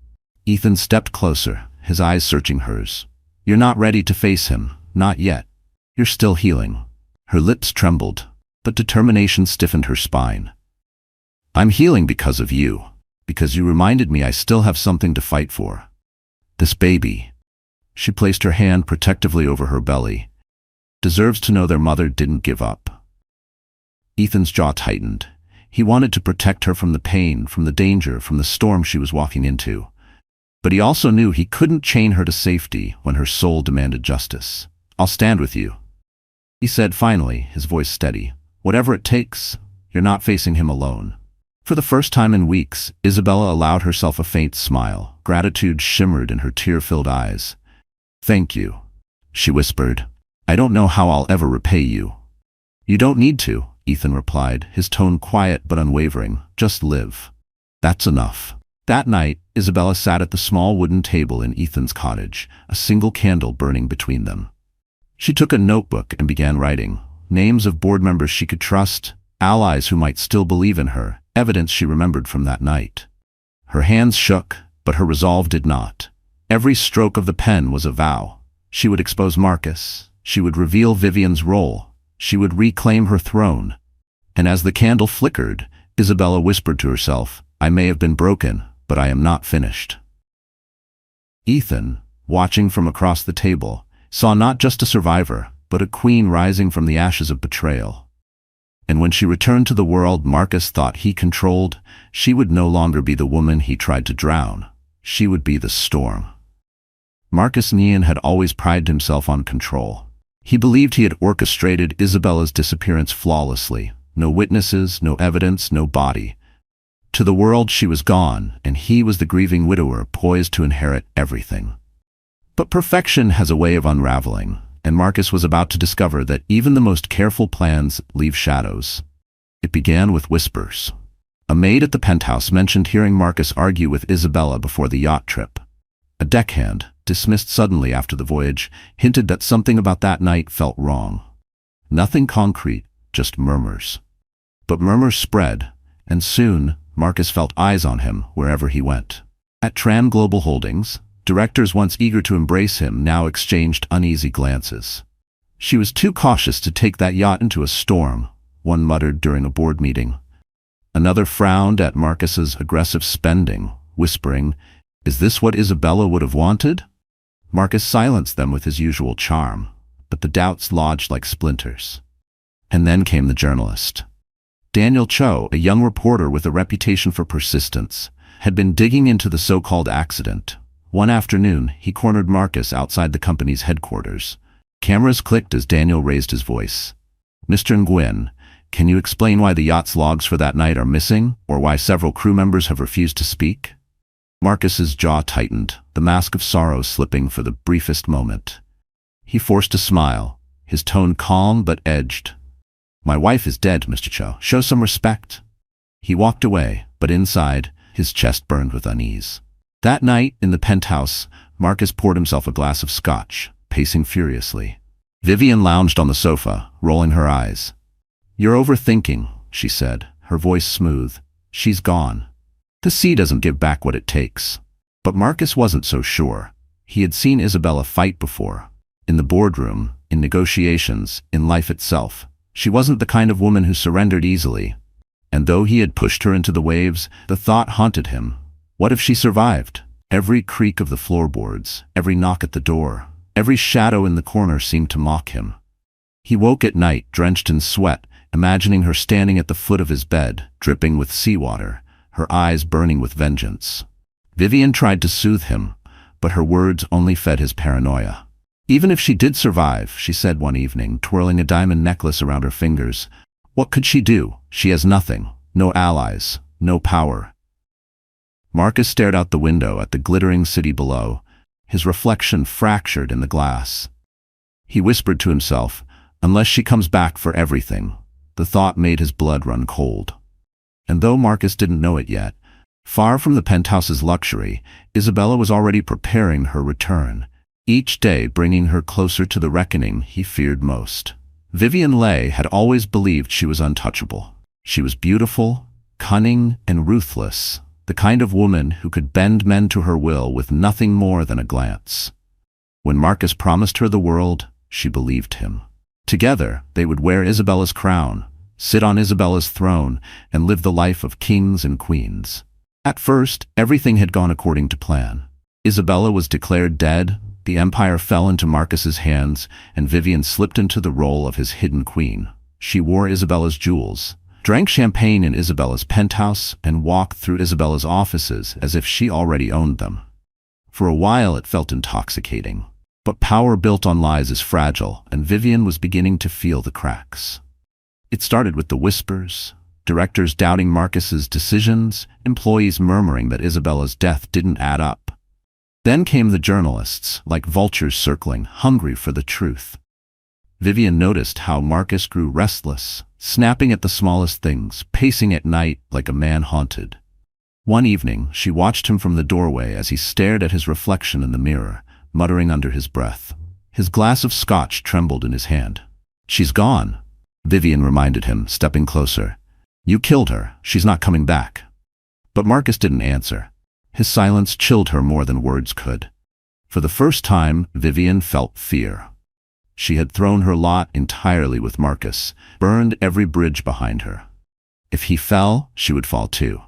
Ethan stepped closer, his eyes searching hers. "You're not ready to face him. Not yet. You're still healing." Her lips trembled, but determination stiffened her spine. "I'm healing because of you. Because you reminded me I still have something to fight for. This baby." She placed her hand protectively over her belly. "Deserves to know their mother didn't give up." Ethan's jaw tightened. He wanted to protect her from the pain, from the danger, from the storm she was walking into. But he also knew he couldn't chain her to safety when her soul demanded justice. "I'll stand with you," he said finally, his voice steady. "Whatever it takes, you're not facing him alone." For the first time in weeks, Isabella allowed herself a faint smile. Gratitude shimmered in her tear-filled eyes. "Thank you," she whispered. "I don't know how I'll ever repay you." "You don't need to," Ethan replied, his tone quiet but unwavering. "Just live. That's enough." That night, Isabella sat at the small wooden table in Ethan's cottage, a single candle burning between them. She took a notebook and began writing. Names of board members she could trust, allies who might still believe in her, evidence she remembered from that night. Her hands shook, but her resolve did not. Every stroke of the pen was a vow. She would expose Marcus. She would reveal Vivien's role. She would reclaim her throne. And as the candle flickered, Isabella whispered to herself, "I may have been broken, but I am not finished." Ethan, watching from across the table, saw not just a survivor, but a queen rising from the ashes of betrayal. And when she returned to the world Marcus thought he controlled, she would no longer be the woman he tried to drown. She would be the storm. Marcus Neon had always prided himself on control. He believed he had orchestrated Isabella's disappearance flawlessly. No witnesses, no evidence, no body. To the world she was gone, and he was the grieving widower poised to inherit everything. But perfection has a way of unraveling, and Marcus was about to discover that even the most careful plans leave shadows. It began with whispers. A maid at the penthouse mentioned hearing Marcus argue with Isabella before the yacht trip. A deckhand, dismissed suddenly after the voyage, hinted that something about that night felt wrong. Nothing concrete, just murmurs. But murmurs spread, and soon Marcus felt eyes on him wherever he went. At Tran Global Holdings, directors once eager to embrace him now exchanged uneasy glances. She was too cautious to take that yacht into a storm, one muttered during a board meeting. Another frowned at Marcus's aggressive spending, whispering, "Is this what Isabella would have wanted?" Marcus silenced them with his usual charm, but the doubts lodged like splinters. And then came the journalist. Daniel Cho, a young reporter with a reputation for persistence, had been digging into the so-called accident. One afternoon, he cornered Marcus outside the company's headquarters. Cameras clicked as Daniel raised his voice. "Mr. Nguyen, can you explain why the yacht's logs for that night are missing, or why several crew members have refused to speak?" Marcus's jaw tightened, the mask of sorrow slipping for the briefest moment. He forced a smile, his tone calm but edged. "My wife is dead, Mr. Cho. Show some respect." He walked away, but inside, his chest burned with unease. That night, in the penthouse, Marcus poured himself a glass of scotch, pacing furiously. Vivien lounged on the sofa, rolling her eyes. "You're overthinking," she said, her voice smooth. "She's gone. The sea doesn't give back what it takes." But Marcus wasn't so sure. He had seen Isabella fight before. In the boardroom, in negotiations, in life itself. She wasn't the kind of woman who surrendered easily. And though he had pushed her into the waves, the thought haunted him. What if she survived? Every creak of the floorboards, every knock at the door, every shadow in the corner seemed to mock him. He woke at night, drenched in sweat, imagining her standing at the foot of his bed, dripping with seawater, her eyes burning with vengeance. Vivien tried to soothe him, but her words only fed his paranoia. "Even if she did survive," she said one evening, twirling a diamond necklace around her fingers, "what could she do? She has nothing, no allies, no power." Marcus stared out the window at the glittering city below, his reflection fractured in the glass. He whispered to himself, "Unless she comes back for everything." The thought made his blood run cold. And though Marcus didn't know it yet, far from the penthouse's luxury, Isabella was already preparing her return, each day bringing her closer to the reckoning he feared most. Vivien Leigh had always believed she was untouchable. She was beautiful, cunning, and ruthless, the kind of woman who could bend men to her will with nothing more than a glance. When Marcus promised her the world, she believed him. Together, they would wear Isabella's crown, sit on Isabella's throne, and live the life of kings and queens. At first, everything had gone according to plan. Isabella was declared dead, the empire fell into Marcus's hands, and Vivien slipped into the role of his hidden queen. She wore Isabella's jewels, drank champagne in Isabella's penthouse, and walked through Isabella's offices as if she already owned them. For a while it felt intoxicating. But power built on lies is fragile, and Vivien was beginning to feel the cracks. It started with the whispers, directors doubting Marcus's decisions, employees murmuring that Isabella's death didn't add up. Then came the journalists, like vultures circling, hungry for the truth. Vivien noticed how Marcus grew restless, snapping at the smallest things, pacing at night like a man haunted. One evening, she watched him from the doorway as he stared at his reflection in the mirror, muttering under his breath. His glass of scotch trembled in his hand. "She's gone," Vivien reminded him, stepping closer. "You killed her. She's not coming back." But Marcus didn't answer. His silence chilled her more than words could. For the first time, Vivien felt fear. She had thrown her lot entirely with Marcus, burned every bridge behind her. If he fell, she would fall too.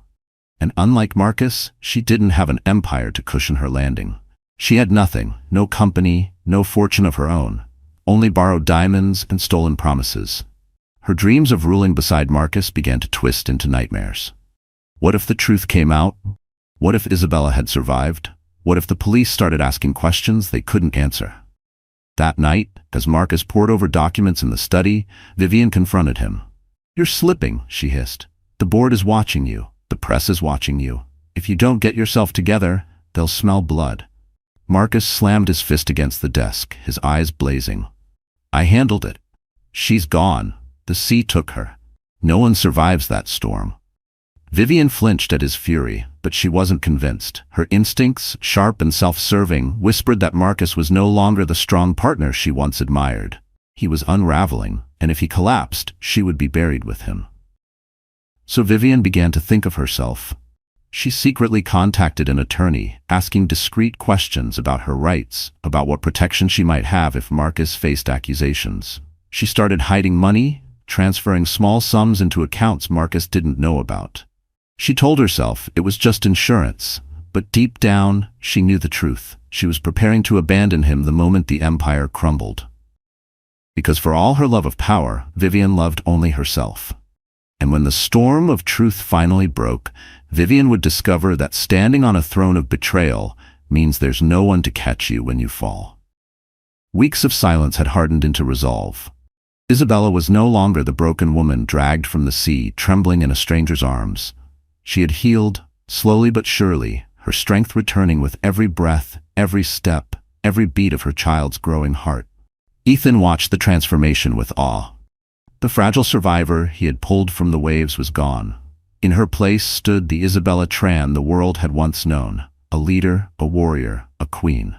And unlike Marcus, she didn't have an empire to cushion her landing. She had nothing, no company, no fortune of her own, only borrowed diamonds and stolen promises. Her dreams of ruling beside Marcus began to twist into nightmares. What if the truth came out? What if Isabella had survived? What if the police started asking questions they couldn't answer? That night, as Marcus pored over documents in the study, Vivien confronted him. "You're slipping," she hissed. "The board is watching you. The press is watching you. If you don't get yourself together, they'll smell blood." Marcus slammed his fist against the desk, his eyes blazing. "I handled it. She's gone. The sea took her. No one survives that storm." Vivien flinched at his fury, but she wasn't convinced. Her instincts, sharp and self-serving, whispered that Marcus was no longer the strong partner she once admired. He was unraveling, and if he collapsed, she would be buried with him. So Vivien began to think of herself. She secretly contacted an attorney, asking discreet questions about her rights, about what protection she might have if Marcus faced accusations. She started hiding money, transferring small sums into accounts Marcus didn't know about. She told herself it was just insurance, but deep down, she knew the truth. She was preparing to abandon him the moment the empire crumbled. Because for all her love of power, Vivien loved only herself. And when the storm of truth finally broke, Vivien would discover that standing on a throne of betrayal means there's no one to catch you when you fall. Weeks of silence had hardened into resolve. Isabella was no longer the broken woman dragged from the sea, trembling in a stranger's arms. She had healed, slowly but surely, her strength returning with every breath, every step, every beat of her child's growing heart. Ethan watched the transformation with awe. The fragile survivor he had pulled from the waves was gone. In her place stood the Isabella Tran the world had once known, a leader, a warrior, a queen.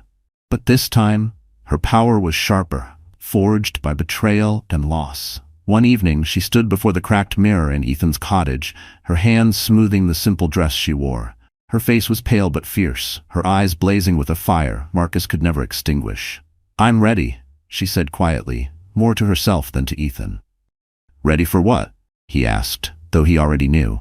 But this time, her power was sharper, forged by betrayal and loss. One evening, she stood before the cracked mirror in Ethan's cottage, her hands smoothing the simple dress she wore. Her face was pale but fierce, her eyes blazing with a fire Marcus could never extinguish. "I'm ready," she said quietly, more to herself than to Ethan. "Ready for what?" he asked, though he already knew.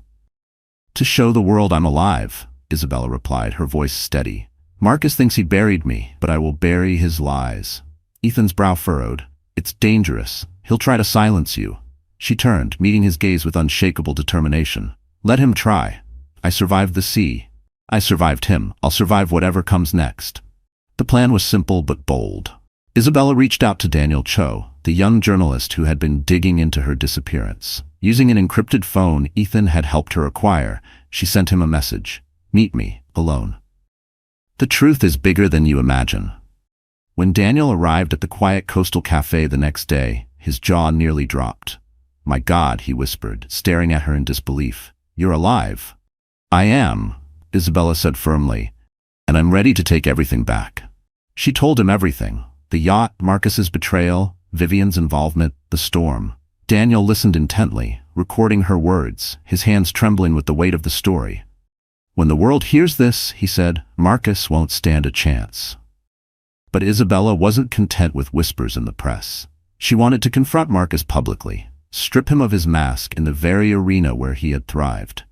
"To show the world I'm alive," Isabella replied, her voice steady. "Marcus thinks he buried me, but I will bury his lies." Ethan's brow furrowed. "It's dangerous. He'll try to silence you." She turned, meeting his gaze with unshakable determination. "Let him try. I survived the sea. I survived him. I'll survive whatever comes next." The plan was simple but bold. Isabella reached out to Daniel Cho, the young journalist who had been digging into her disappearance. Using an encrypted phone Ethan had helped her acquire, she sent him a message. "Meet me, alone. The truth is bigger than you imagine." When Daniel arrived at the quiet coastal cafe the next day, his jaw nearly dropped. "My God," he whispered, staring at her in disbelief. "You're alive." "I am," Isabella said firmly, "and I'm ready to take everything back." She told him everything. The yacht, Marcus's betrayal, Vivien's involvement, the storm. Daniel listened intently, recording her words, his hands trembling with the weight of the story. "When the world hears this," he said, "Marcus won't stand a chance." But Isabella wasn't content with whispers in the press. She wanted to confront Marcus publicly, strip him of his mask in the very arena where he had thrived.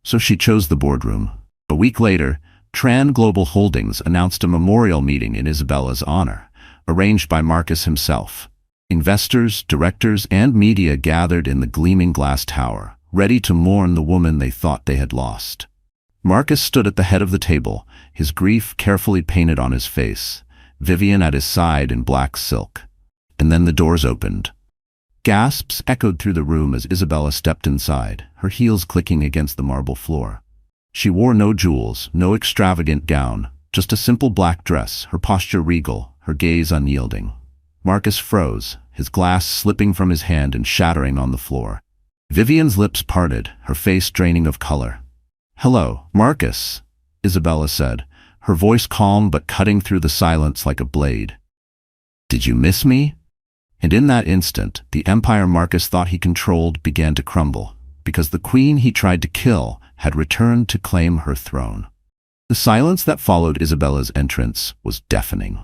So she chose the boardroom. A week later, Tran Global Holdings announced a memorial meeting in Isabella's honor, arranged by Marcus himself. Investors, directors, and media gathered in the gleaming glass tower, ready to mourn the woman they thought they had lost. Marcus stood at the head of the table, his grief carefully painted on his face, Vivien at his side in black silk. And then the doors opened. Gasps echoed through the room as Isabella stepped inside, her heels clicking against the marble floor. She wore no jewels, no extravagant gown, just a simple black dress, her posture regal, her gaze unyielding. Marcus froze, his glass slipping from his hand and shattering on the floor. Vivien's lips parted, her face draining of color. "Hello, Marcus," Isabella said, her voice calm but cutting through the silence like a blade. "Did you miss me?" And in that instant, the empire Marcus thought he controlled began to crumble, because the queen he tried to kill had returned to claim her throne. The silence that followed Isabella's entrance was deafening.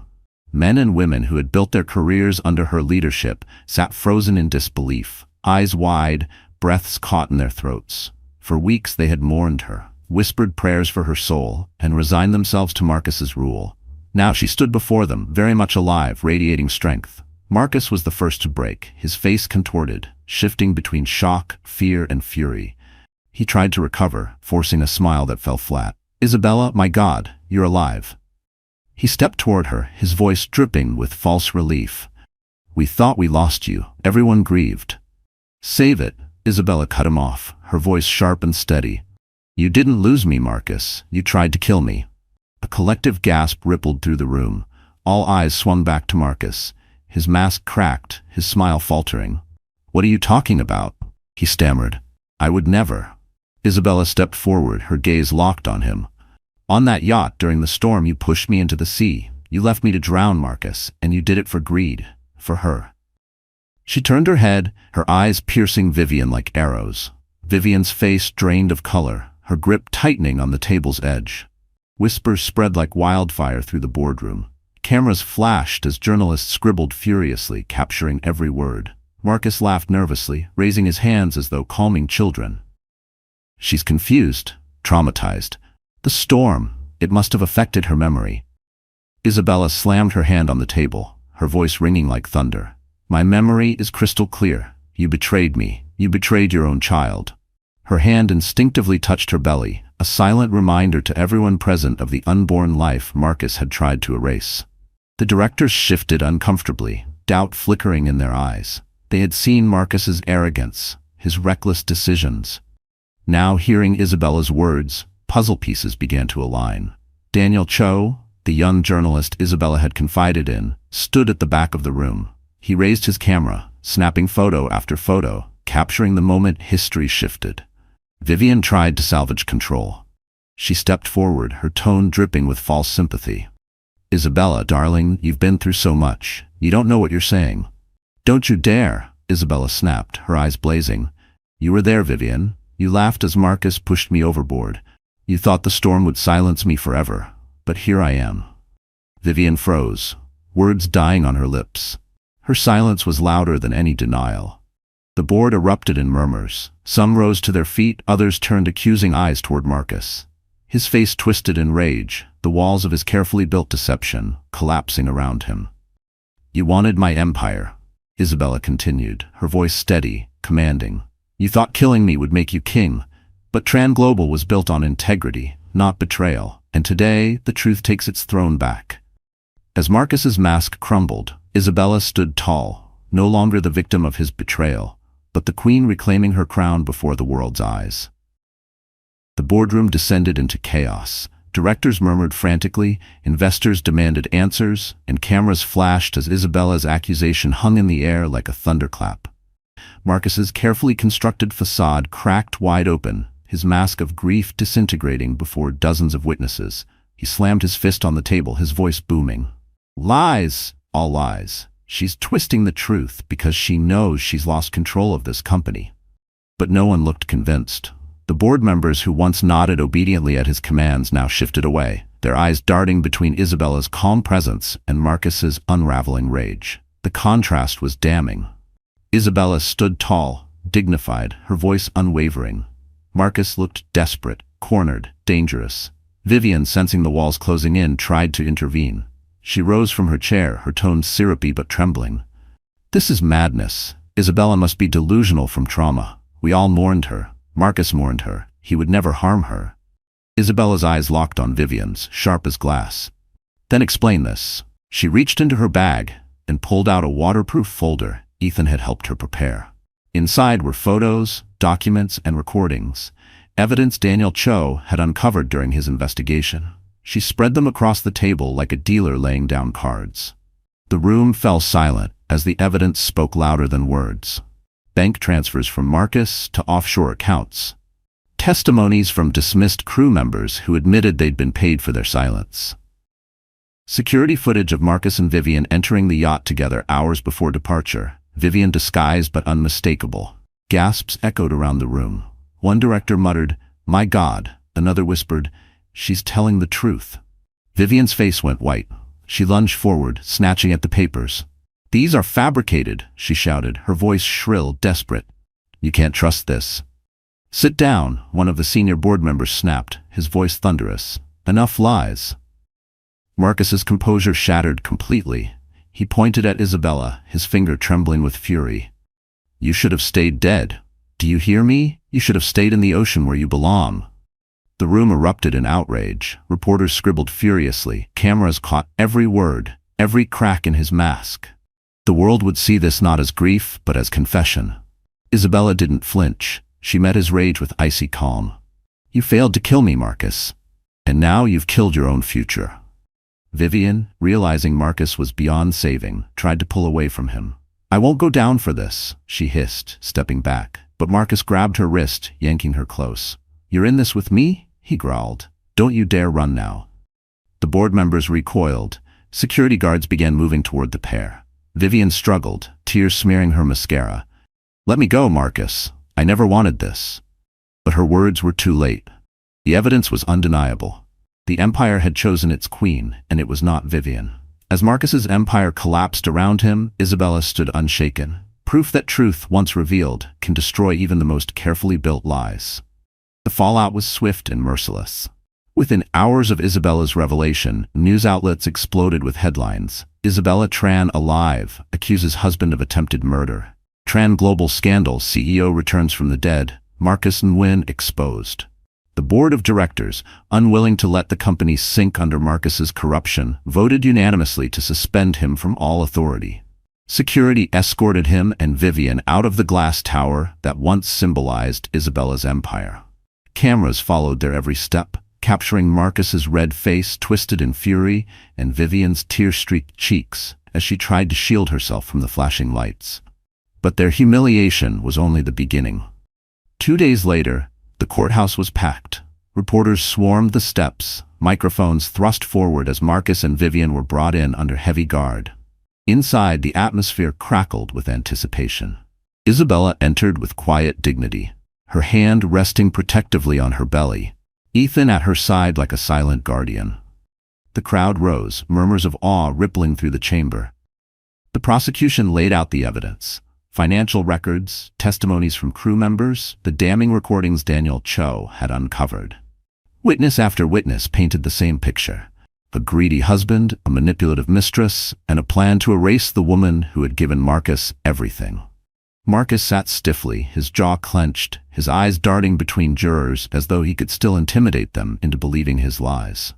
Men and women who had built their careers under her leadership sat frozen in disbelief, eyes wide, breaths caught in their throats. For weeks they had mourned her, whispered prayers for her soul, and resigned themselves to Marcus's rule. Now she stood before them, very much alive, radiating strength. Marcus was the first to break, his face contorted, shifting between shock, fear, and fury. He tried to recover, forcing a smile that fell flat. "Isabella, my God, you're alive." He stepped toward her, his voice dripping with false relief. "We thought we lost you." Everyone grieved. "Save it," Isabella cut him off, her voice sharp and steady. "You didn't lose me, Marcus. You tried to kill me." A collective gasp rippled through the room. All eyes swung back to Marcus. His mask cracked, his smile faltering. "What are you talking about?" he stammered. "I would never." Isabella stepped forward, her gaze locked on him. "On that yacht during the storm you pushed me into the sea. You left me to drown, Marcus, and you did it for greed. For her." She turned her head, her eyes piercing Vivien like arrows. Vivien's face drained of color, her grip tightening on the table's edge. Whispers spread like wildfire through the boardroom. Cameras flashed as journalists scribbled furiously, capturing every word. Marcus laughed nervously, raising his hands as though calming children. "She's confused, traumatized. The storm, it must have affected her memory." Isabella slammed her hand on the table, her voice ringing like thunder. "My memory is crystal clear. You betrayed me. You betrayed your own child." Her hand instinctively touched her belly, a silent reminder to everyone present of the unborn life Marcus had tried to erase. The directors shifted uncomfortably, doubt flickering in their eyes. They had seen Marcus's arrogance, his reckless decisions. Now, hearing Isabella's words, puzzle pieces began to align. Daniel Cho, the young journalist Isabella had confided in, stood at the back of the room. He raised his camera, snapping photo after photo, capturing the moment history shifted. Vivien tried to salvage control. She stepped forward, her tone dripping with false sympathy. "Isabella, darling, you've been through so much. You don't know what you're saying." "Don't you dare," Isabella snapped, her eyes blazing. "You were there, Vivien. You laughed as Marcus pushed me overboard. You thought the storm would silence me forever. But here I am." Vivien froze, words dying on her lips. Her silence was louder than any denial. The board erupted in murmurs. Some rose to their feet, others turned accusing eyes toward Marcus. His face twisted in rage, the walls of his carefully built deception collapsing around him. "You wanted my empire," Isabella continued, her voice steady, commanding. "You thought killing me would make you king, but Tran Global was built on integrity, not betrayal, and today the truth takes its throne back." As Marcus's mask crumbled, Isabella stood tall, no longer the victim of his betrayal, but the queen reclaiming her crown before the world's eyes. The boardroom descended into chaos. Directors murmured frantically, investors demanded answers, and cameras flashed as Isabella's accusation hung in the air like a thunderclap. Marcus's carefully constructed facade cracked wide open, his mask of grief disintegrating before dozens of witnesses. He slammed his fist on the table, his voice booming. "Lies! All lies. She's twisting the truth because she knows she's lost control of this company." But no one looked convinced. The board members who once nodded obediently at his commands now shifted away, their eyes darting between Isabella's calm presence and Marcus's unraveling rage. The contrast was damning. Isabella stood tall, dignified, her voice unwavering. Marcus looked desperate, cornered, dangerous. Vivien, sensing the walls closing in, tried to intervene. She rose from her chair, her tone syrupy but trembling. "This is madness. Isabella must be delusional from trauma. We all mourned her. Marcus mourned her. He would never harm her." Isabella's eyes locked on Vivien's, sharp as glass. "Then explain this." She reached into her bag and pulled out a waterproof folder Ethan had helped her prepare. Inside were photos, documents, and recordings, evidence Daniel Cho had uncovered during his investigation. She spread them across the table like a dealer laying down cards. The room fell silent as the evidence spoke louder than words. Bank transfers from Marcus to offshore accounts. Testimonies from dismissed crew members who admitted they'd been paid for their silence. Security footage of Marcus and Vivien entering the yacht together hours before departure, Vivien disguised but unmistakable. Gasps echoed around the room. One director muttered, "My God," another whispered, "She's telling the truth." Vivien's face went white. She lunged forward, snatching at the papers. "These are fabricated," she shouted, her voice shrill, desperate. "You can't trust this." "Sit down," one of the senior board members snapped, his voice thunderous. "Enough lies." Marcus's composure shattered completely. He pointed at Isabella, his finger trembling with fury. "You should have stayed dead. Do you hear me? You should have stayed in the ocean where you belong." The room erupted in outrage. Reporters scribbled furiously. Cameras caught every word, every crack in his mask. The world would see this not as grief, but as confession. Isabella didn't flinch. She met his rage with icy calm. "You failed to kill me, Marcus. And now you've killed your own future." Vivien, realizing Marcus was beyond saving, tried to pull away from him. "I won't go down for this," she hissed, stepping back. But Marcus grabbed her wrist, yanking her close. "You're in this with me?" he growled. "Don't you dare run now." The board members recoiled. Security guards began moving toward the pair. Vivien struggled, tears smearing her mascara. "Let me go, Marcus. I never wanted this." But her words were too late. The evidence was undeniable. The empire had chosen its queen, and it was not Vivien. As Marcus's empire collapsed around him, Isabella stood unshaken. Proof that truth, once revealed, can destroy even the most carefully built lies. The fallout was swift and merciless. Within hours of Isabella's revelation, news outlets exploded with headlines. "Isabella Tran alive, accuses husband of attempted murder." "Tran global scandal, CEO returns from the dead." "Marcus Nguyen exposed." The board of directors, unwilling to let the company sink under Marcus's corruption, voted unanimously to suspend him from all authority. Security escorted him and Vivien out of the glass tower that once symbolized Isabella's empire. Cameras followed their every step, capturing Marcus's red face twisted in fury and Vivien's tear-streaked cheeks as she tried to shield herself from the flashing lights. But their humiliation was only the beginning. 2 days later, the courthouse was packed. Reporters swarmed the steps, microphones thrust forward as Marcus and Vivien were brought in under heavy guard. Inside, the atmosphere crackled with anticipation. Isabella entered with quiet dignity, her hand resting protectively on her belly, Ethan at her side like a silent guardian. The crowd rose, murmurs of awe rippling through the chamber. The prosecution laid out the evidence. Financial records, testimonies from crew members, the damning recordings Daniel Cho had uncovered. Witness after witness painted the same picture. A greedy husband, a manipulative mistress, and a plan to erase the woman who had given Marcus everything. Marcus sat stiffly, his jaw clenched, his eyes darting between jurors as though he could still intimidate them into believing his lies.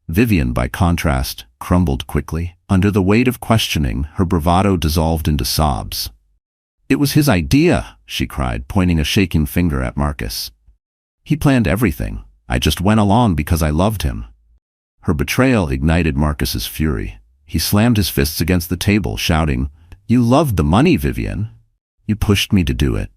Vivien, by contrast, crumbled quickly. Under the weight of questioning, her bravado dissolved into sobs. "It was his idea," she cried, pointing a shaking finger at Marcus. "He planned everything. I just went along because I loved him." Her betrayal ignited Marcus's fury. He slammed his fists against the table, shouting, "You loved the money, Vivien. You pushed me to do it."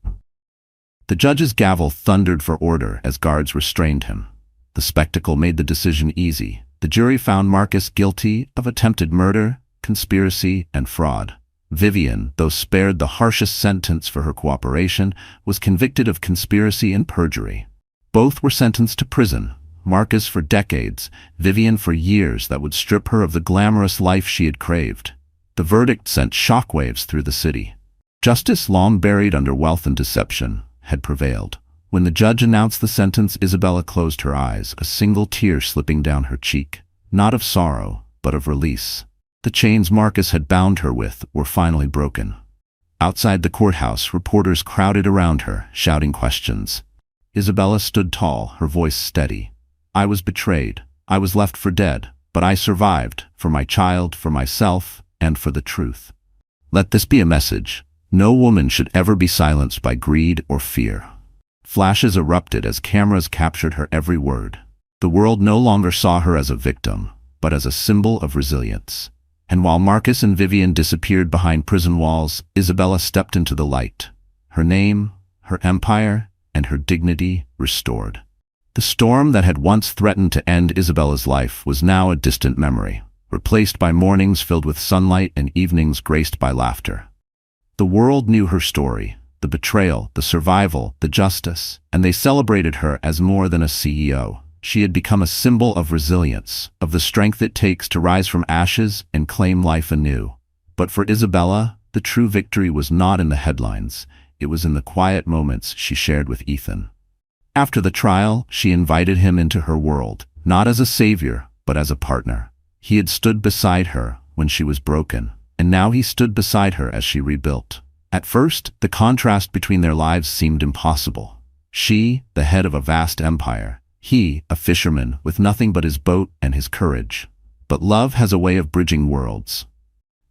The judge's gavel thundered for order as guards restrained him. The spectacle made the decision easy. The jury found Marcus guilty of attempted murder, conspiracy, and fraud. Vivien, though spared the harshest sentence for her cooperation, was convicted of conspiracy and perjury. Both were sentenced to prison, Marcus for decades, Vivien for years that would strip her of the glamorous life she had craved. The verdict sent shockwaves through the city. Justice, long buried under wealth and deception, had prevailed. When the judge announced the sentence, Isabella closed her eyes, a single tear slipping down her cheek, not of sorrow, but of release. The chains Marcus had bound her with were finally broken. Outside the courthouse, reporters crowded around her, shouting questions. Isabella stood tall, her voice steady. "I was betrayed. I was left for dead, but I survived, for my child, for myself, and for the truth. Let this be a message. No woman should ever be silenced by greed or fear." Flashes erupted as cameras captured her every word. The world no longer saw her as a victim, but as a symbol of resilience. And while Marcus and Vivien disappeared behind prison walls, Isabella stepped into the light. Her name, her empire, and her dignity restored. The storm that had once threatened to end Isabella's life was now a distant memory, replaced by mornings filled with sunlight and evenings graced by laughter. The world knew her story, the betrayal, the survival, the justice, and they celebrated her as more than a CEO. She had become a symbol of resilience, of the strength it takes to rise from ashes and claim life anew. But for Isabella, the true victory was not in the headlines. It was in the quiet moments she shared with Ethan. After the trial, she invited him into her world, not as a savior, but as a partner. He had stood beside her when she was broken, and now he stood beside her as she rebuilt. At first, the contrast between their lives seemed impossible. She, the head of a vast empire; he, a fisherman with nothing but his boat and his courage. But love has a way of bridging worlds.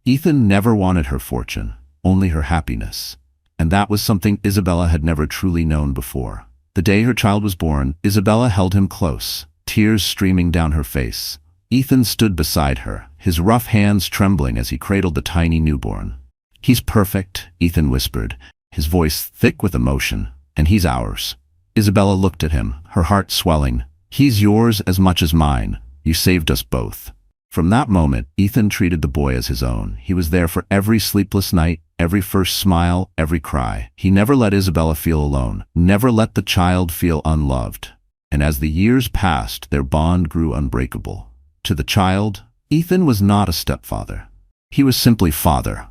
Ethan never wanted her fortune, only her happiness. And that was something Isabella had never truly known before. The day her child was born, Isabella held him close, tears streaming down her face. Ethan stood beside her, his rough hands trembling as he cradled the tiny newborn. "He's perfect," Ethan whispered, his voice thick with emotion, "and he's ours." Isabella looked at him, her heart swelling. "He's yours as much as mine. You saved us both." From that moment, Ethan treated the boy as his own. He was there for every sleepless night, every first smile, every cry. He never let Isabella feel alone, never let the child feel unloved. And as the years passed, their bond grew unbreakable. To the child, Ethan was not a stepfather. He was simply father.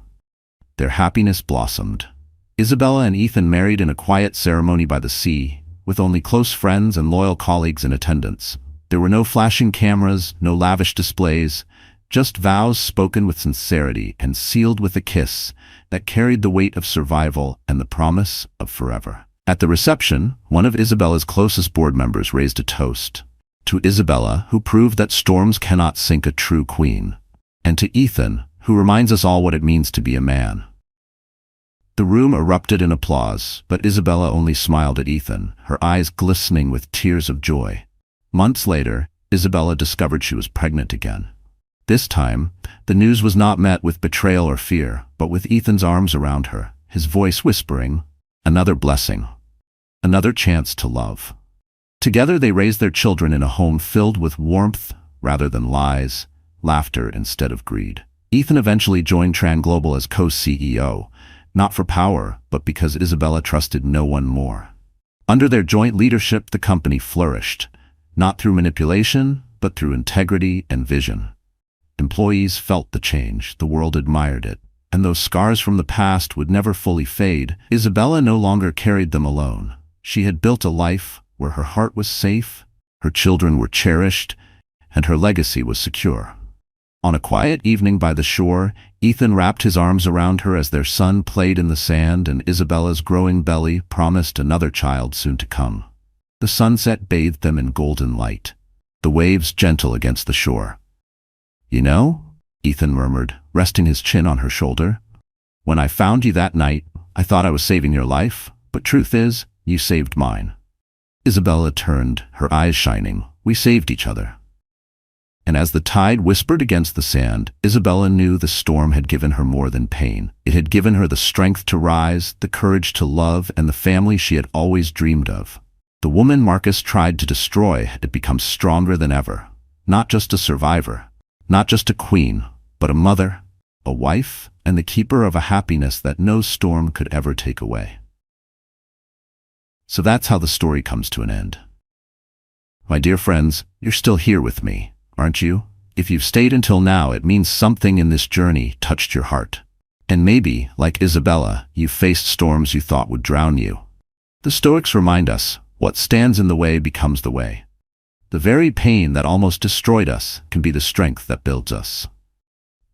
Their happiness blossomed. Isabella and Ethan married in a quiet ceremony by the sea, with only close friends and loyal colleagues in attendance. There were no flashing cameras, no lavish displays, just vows spoken with sincerity and sealed with a kiss that carried the weight of survival and the promise of forever. At the reception, one of Isabella's closest board members raised a toast. To Isabella, who proved that storms cannot sink a true queen. And to Ethan, who reminds us all what it means to be a man. The room erupted in applause, but Isabella only smiled at Ethan, her eyes glistening with tears of joy. Months later, Isabella discovered she was pregnant again. This time, the news was not met with betrayal or fear, but with Ethan's arms around her, his voice whispering, "Another blessing. Another chance to love." Together they raised their children in a home filled with warmth rather than lies, laughter instead of greed. Ethan eventually joined Tran Global as co-CEO, not for power, but because Isabella trusted no one more. Under their joint leadership, the company flourished, not through manipulation, but through integrity and vision. Employees felt the change, the world admired it, and those scars from the past would never fully fade. Isabella no longer carried them alone. She had built a life where her heart was safe, her children were cherished, and her legacy was secure. On a quiet evening by the shore, Ethan wrapped his arms around her as their son played in the sand, and Isabella's growing belly promised another child soon to come. The sunset bathed them in golden light, the waves gentle against the shore. "You know," Ethan murmured, resting his chin on her shoulder, "when I found you that night, I thought I was saving your life, but truth is, you saved mine." Isabella turned, her eyes shining. "We saved each other." And as the tide whispered against the sand, Isabella knew the storm had given her more than pain. It had given her the strength to rise, the courage to love, and the family she had always dreamed of. The woman Marcus tried to destroy had become stronger than ever. Not just a survivor, not just a queen, but a mother, a wife, and the keeper of a happiness that no storm could ever take away. So that's how the story comes to an end. My dear friends, you're still here with me, aren't you? If you've stayed until now, it means something in this journey touched your heart. And maybe, like Isabella, you faced storms you thought would drown you. The Stoics remind us, what stands in the way becomes the way. The very pain that almost destroyed us can be the strength that builds us.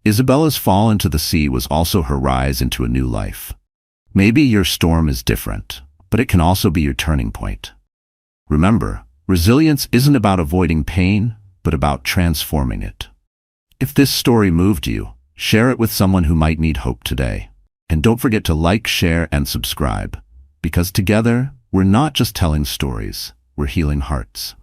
Isabella's fall into the sea was also her rise into a new life. Maybe your storm is different, but it can also be your turning point. Remember, resilience isn't about avoiding pain, but about transforming it. If this story moved you, share it with someone who might need hope today. And don't forget to like, share, and subscribe, because together, we're not just telling stories, we're healing hearts.